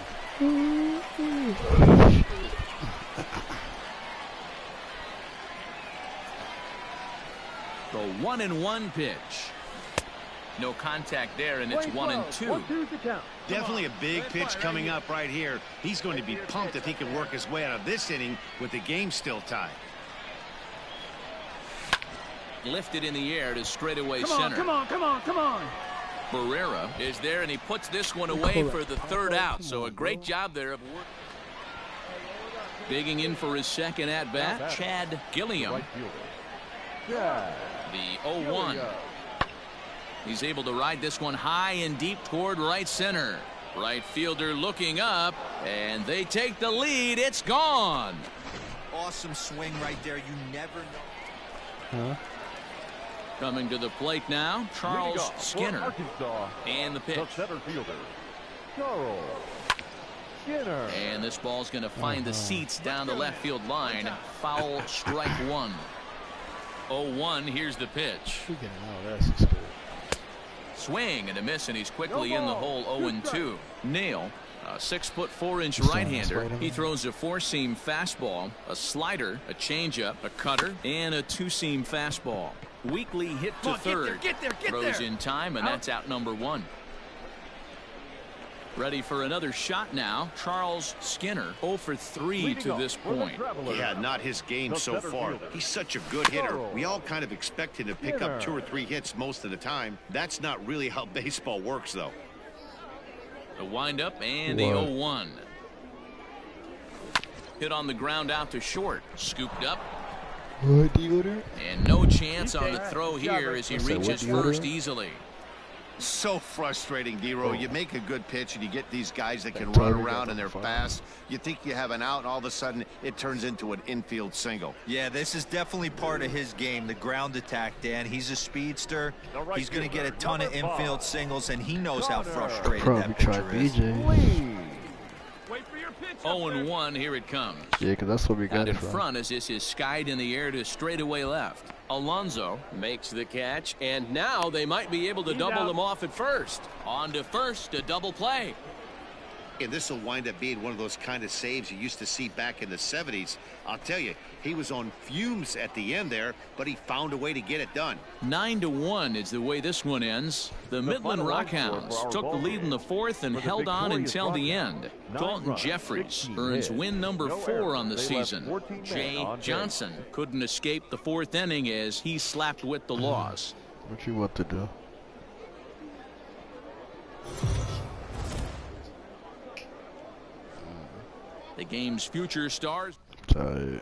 The 1-1 pitch. No contact there, and it's 1-2. Definitely a big pitch coming up right here. He's going to be pumped if he can work his way out of this inning with the game still tied. Lifted in the air to straightaway center. Come on. Barrera is there, and he puts this one away for the third out. So a great job there of work. Digging in for his second at-bat, Chad Gilliam. The 0-1. He's able to ride this one high and deep toward right center. Right fielder looking up, and they take the lead. It's gone. Awesome swing right there. You never know. Coming to the plate now, Charles Skinner. And the pitch. Center fielder, Charles Skinner. And this ball's going to find the seats down the left field line. Foul, strike one. 0-1, here's the pitch. Swing and a miss, and he's quickly in the hole. 0-2. Nail, a 6'4" right-hander. He throws a four-seam fastball, a slider, a changeup, a cutter, and a two-seam fastball. Weakly hit to third. Get there. Throws in time, and that's out number one. Ready for another shot now. Charles Skinner, 0 for 3 to this point. Yeah, not his game so far. He's such a good hitter. We all kind of expect him to pick up 2 or 3 hits most of the time. That's not really how baseball works, though. The windup and the 0-1. Hit on the ground out to short. Scooped up. And no chance on the throw here as he reaches first easily. So frustrating, D-Row. You make a good pitch and you get these guys that can run around and they're fast. You think you have an out, and all of a sudden it turns into an infield single. Yeah, this is definitely part of his game, the ground attack, Dan. He's a speedster. He's going to get a ton of infield singles, and he knows how frustrated that pitcher is. Wait for your pitch. 0-1, here it comes. Yeah, because that's what we got Out in from. front as this is skied in the air to straightaway left. Alonso makes the catch, and now they might be able to double him off at first. On to first, a double play. And this will wind up being one of those kind of saves you used to see back in the 70s. I'll tell you, he was on fumes at the end there, but he found a way to get it done. 9-1 is the way this one ends. The Midland Rockhounds took the lead in the fourth and held on until the end. Dalton Jeffries earns win number 4 on the season. Jay Johnson couldn't escape the fourth inning as he slapped with the loss. What you want to do? The game's future stars. Tight.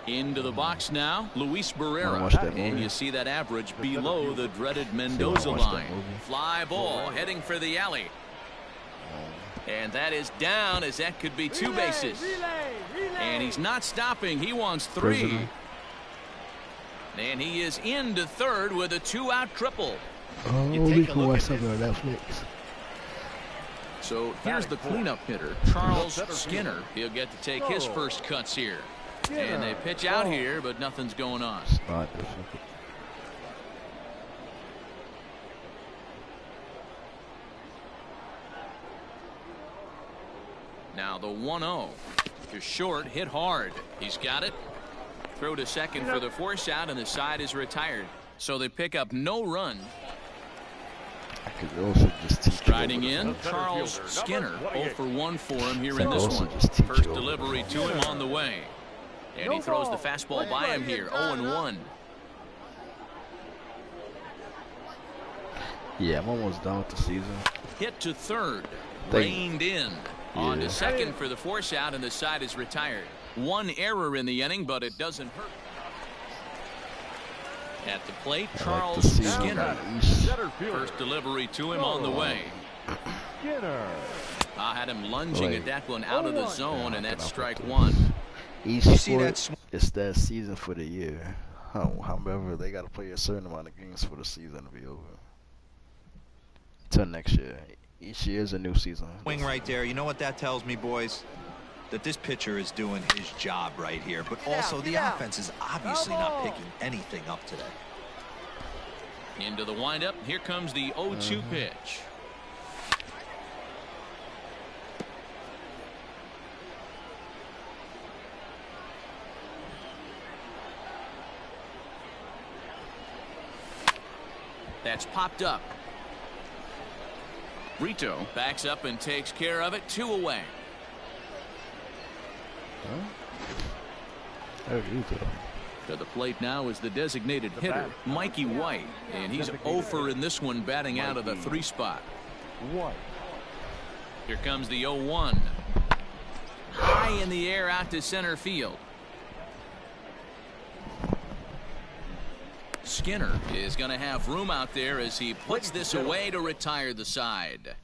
Into the box now, Luis Barrera. And you see that average below the dreaded Mendoza line. Fly ball heading for the alley. And that is down, as that could be 2 bases. And he's not stopping. He wants 3. And he is into third with a 2-out triple. You can watch something on Netflix. So here's the cleanup hitter, Charles Skinner. He'll get to take his first cuts here. And they pitch out here, but nothing's going on. It's not difficult. Now the 1-0. To short, hit hard. He's got it. Throw to second for the force out, and the side is retired. So they pick up no run. I could also just teach Striding in, Charles Skinner. 0 for 1 for him here in this one. First delivery to him on the way. And he throws the fastball by him here. 0-1. Yeah, I'm almost done with the season. Hit to third. Reined in. On to second for the force out, and the side is retired. One error in the inning, but it doesn't hurt. At the plate, Charles Skinner. First delivery to him on the way. I had him lunging at that one out of the zone, and that's strike one. It's that season for the year. However, they got to play a certain amount of games for the season to be over. Till next year. Each year is a new season. Swing right there. You know what that tells me, boys? That this pitcher is doing his job right here. But also the offense is obviously not picking anything up today. Into the windup. Here comes the 0-2 pitch. That's popped up. Rito backs up and takes care of it. 2 away. To the plate now is the designated hitter, Mikey White. And he's over in this one, batting out of the 3 spot. Here comes the 0-1. High in the air out to center field. Skinner is going to have room out there as he puts this away to retire the side.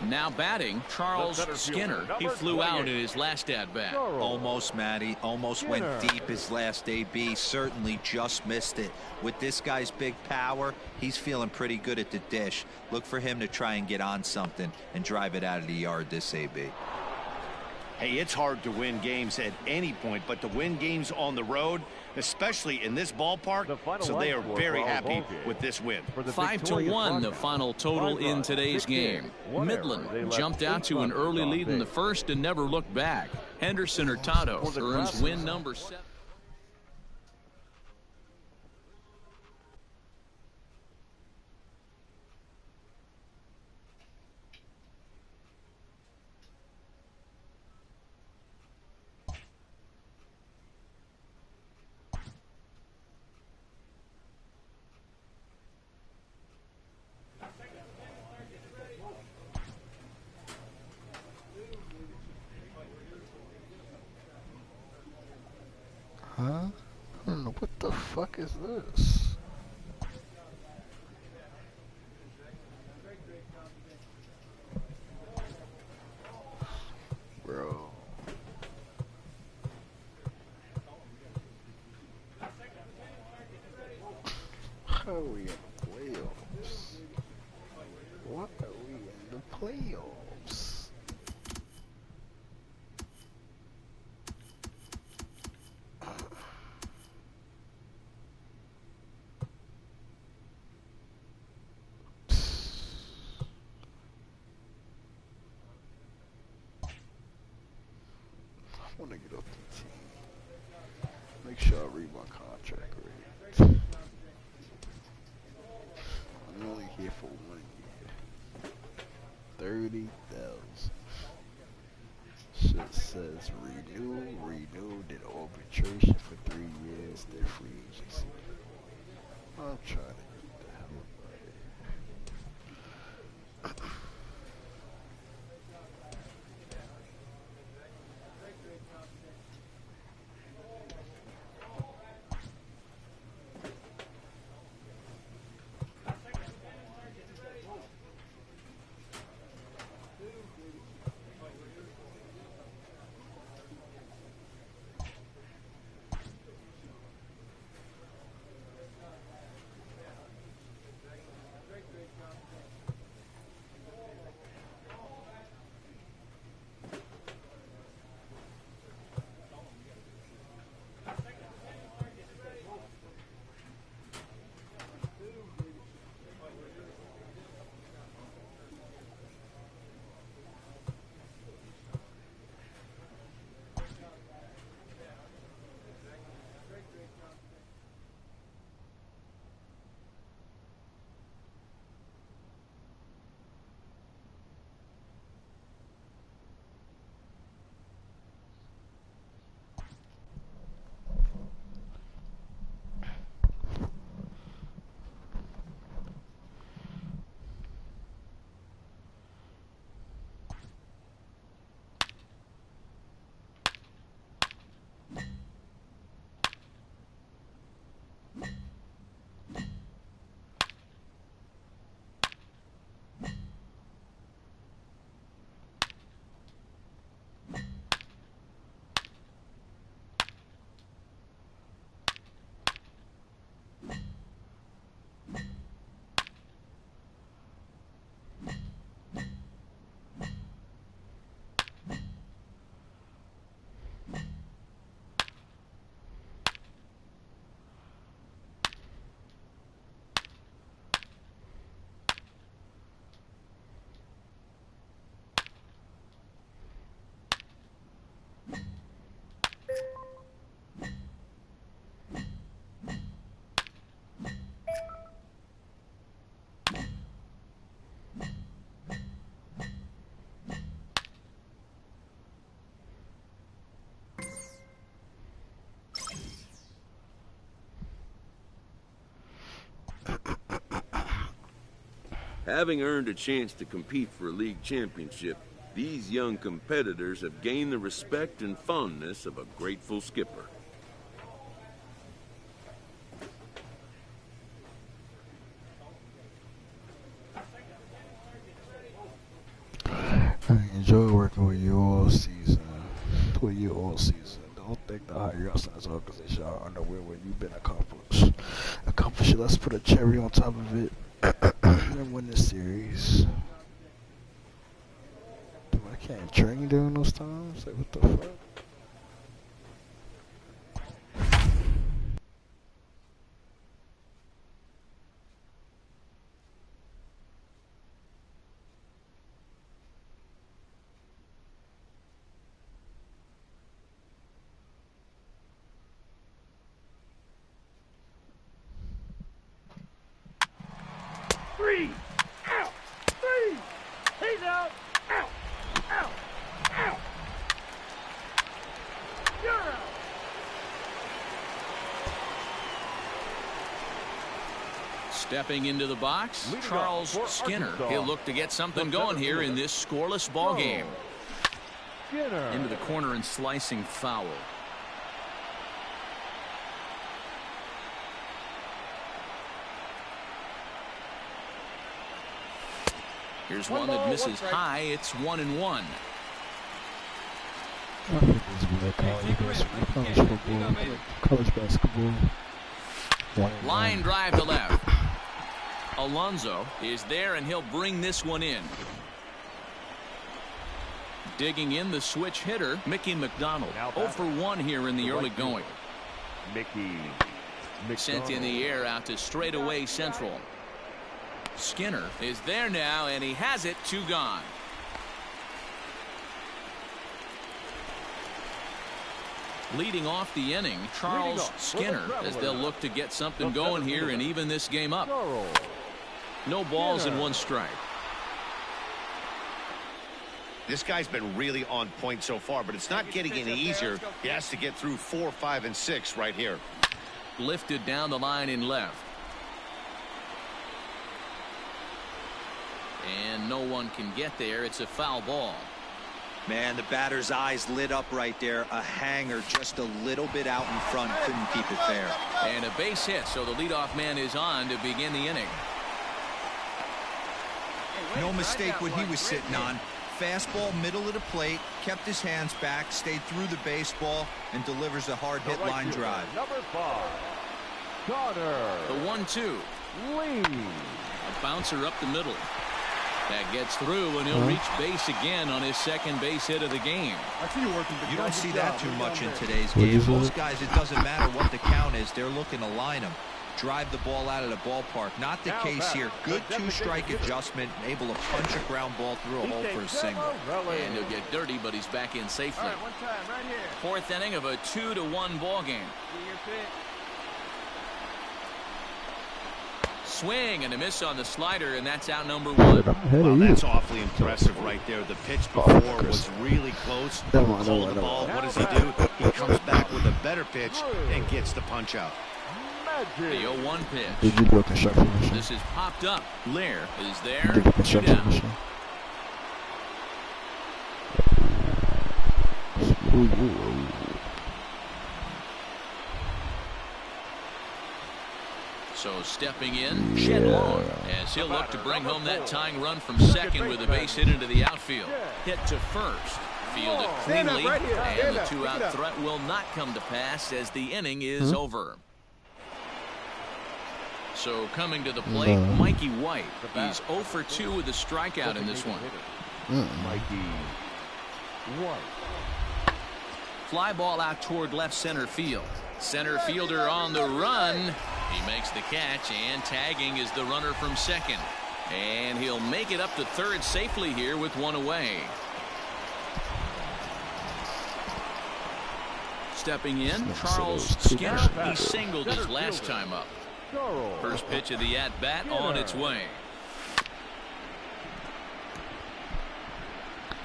Now batting, Charles Skinner. He flew out in his last at-bat. Almost, Matty. Almost went deep his last AB. Certainly just missed it. With this guy's big power, he's feeling pretty good at the dish. Look for him to try and get on something and drive it out of the yard this AB. Hey, it's hard to win games at any point, but to win games on the road, especially in this ballpark, so they are very happy with this win. 5-1 the final total in today's game. Midland jumped out to an early lead in the first and never looked back. Henderson Hurtado earns win number 7. Huh? I don't know what the fuck is this. Bro. How are we in the playoffs? What are we in the playoffs? I want to get up the team. Make sure I read my contract right. I'm only here for 1 year. 30,000. Shit says renew, then arbitration for 3 years, then free agency. I'm trying to get the hell out of here. Having earned a chance to compete for a league championship, these young competitors have gained the respect and fondness of a grateful skipper. I enjoy working with you all season. Don't think to hire us as an organization are unaware what you've been accomplished. Let's put a cherry on top of it and win this series. Dude, I can't train during those times. Like, what the fuck? Three. Out. Three. He's out. Out. Out. Out. You're out. Stepping into the box, Charles Skinner. He'll look to get something going here in this scoreless ball game. Into the corner and slicing foul. Here's one that misses high. It's 1-1. I think it's college basketball. Line drive to left. Alonso is there, and he'll bring this one in. Digging in the switch hitter, Mickey McDonald. 0 for 1 here in the early going. Sent in the air out to straightaway central. Skinner is there now, and he has it. 2 gone. Leading off the inning, Charles Skinner, as they'll look to get something going here and even this game up. No balls and 1 strike. This guy's been really on point so far, but it's not getting any easier. He has to get through 4, 5, and 6 right here. Lifted down the line in left. And no one can get there. It's a foul ball. Man, the batter's eyes lit up right there. A hanger just a little bit out in front. Couldn't keep it fair. And a base hit, so the leadoff man is on to begin the inning. No mistake what he was sitting on. Fastball, middle of the plate, kept his hands back, stayed through the baseball, and delivers a hard-hit line drive. Number 5, Connor. The 1-2. Lee. A bouncer up the middle. That gets through, and he'll reach base again on his second base hit of the game. I see you working. You don't see that too much in today's game. Most guys, it doesn't matter what the count is. They're looking to line them. Drive the ball out of the ballpark. Not the case here. Good 2-strike adjustment, able to punch a ground ball through a hole for a single. And he'll get dirty, but he's back in safely. All right, 1 time, right here. 4th inning of a 2-1 ball game. See your pitch. Swing and a miss on the slider, and that's out number 1. Well, that's awfully impressive right there. The pitch before was really close. Hold the ball. What does he do? He comes back with a better pitch and gets the punch out. The 0-1 pitch. Did you do a construction mission? This is popped up. Lair is there. Did you do a 2 construction down. mission? So stepping in, Shed Long, as he'll look to bring home that tying run from second with a base hit into the outfield. Hit to first. Fielded cleanly, and the 2-out threat will not come to pass as the inning is over. So coming to the plate, Mikey White. He's 0 for 2 with a strikeout in this one. Mikey White. Fly ball out toward left center field. Center fielder on the run. He makes the catch, and tagging is the runner from second. And he'll make it up to third safely here with 1 away. Stepping in, Charles Skinner. He singled his last time up. First pitch of the at-bat on its way.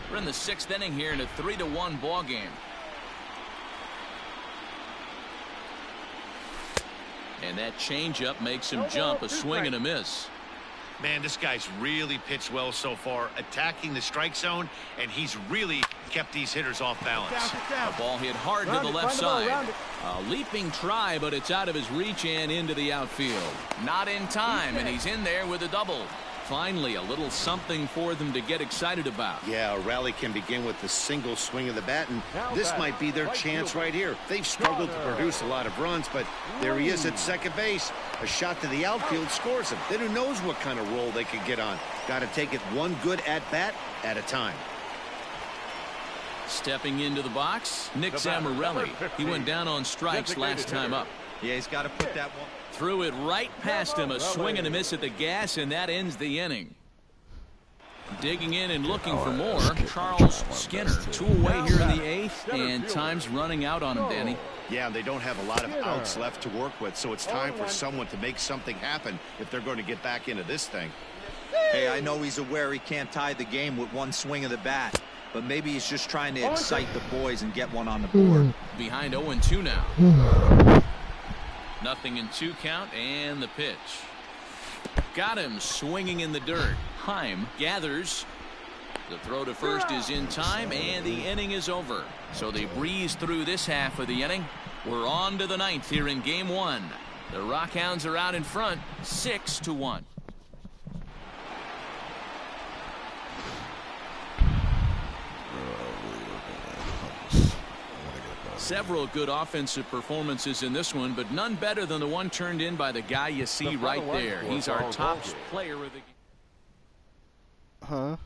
We're in the 6th inning here in a 3-1 ball game. And that changeup makes him jump. A swing and a miss. Man, this guy's really pitched well so far, attacking the strike zone, and he's really kept these hitters off balance. The ball hit hard to the left side. A leaping try, but it's out of his reach and into the outfield. Not in time, and he's in there with a double. Finally, a little something for them to get excited about. Yeah, a rally can begin with the single swing of the bat, and this might be their chance right here. They've struggled to produce a lot of runs, but there he is at second base. A shot to the outfield scores him. Then who knows what kind of roll they could get on. Got to take it one good at-bat at a time. Stepping into the box, Nick Zamorelli. He went down on strikes last time up. Yeah, he's got to put that one. Threw it right past him, a swing and a miss at the gas, and that ends the inning. Digging in and looking for more, Charles Skinner. 2 away here in the 8th, and time's running out on him, Danny. Yeah, they don't have a lot of outs left to work with, so it's time for someone to make something happen if they're going to get back into this thing. Hey, I know he's aware he can't tie the game with one swing of the bat, but maybe he's just trying to excite the boys and get one on the board. Behind 0-2 now. 0-2 count, and the pitch. Got him swinging in the dirt. Heim gathers. The throw to first is in time, and the inning is over. So they breeze through this half of the inning. We're on to the 9th here in game 1. The Rockhounds are out in front, 6-1. Several good offensive performances in this one, but none better than the one turned in by the guy you see right there. He's our top player of the game. Huh?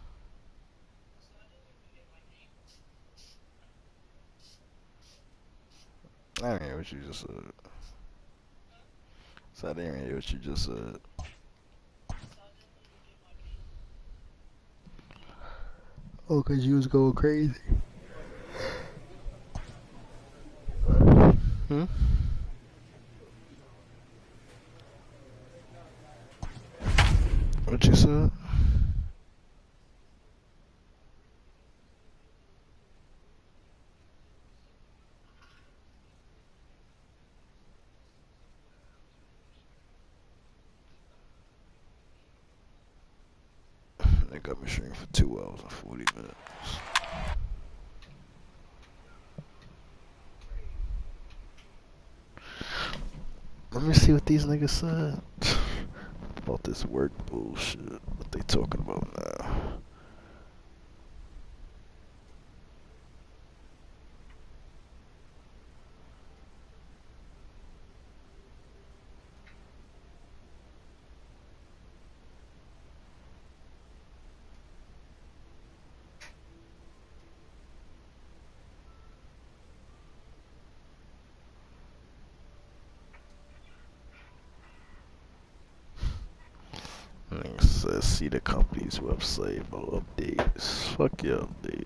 I didn't hear what you just said. So I didn't hear what you just said. Oh, 'cause you was going crazy. Hmm? What you said? They got me streaming for 2 hours and 40 minutes. Let me see what these niggas said about this work bullshit. What they talking about now? Says see the company's website about updates. Fuck your update.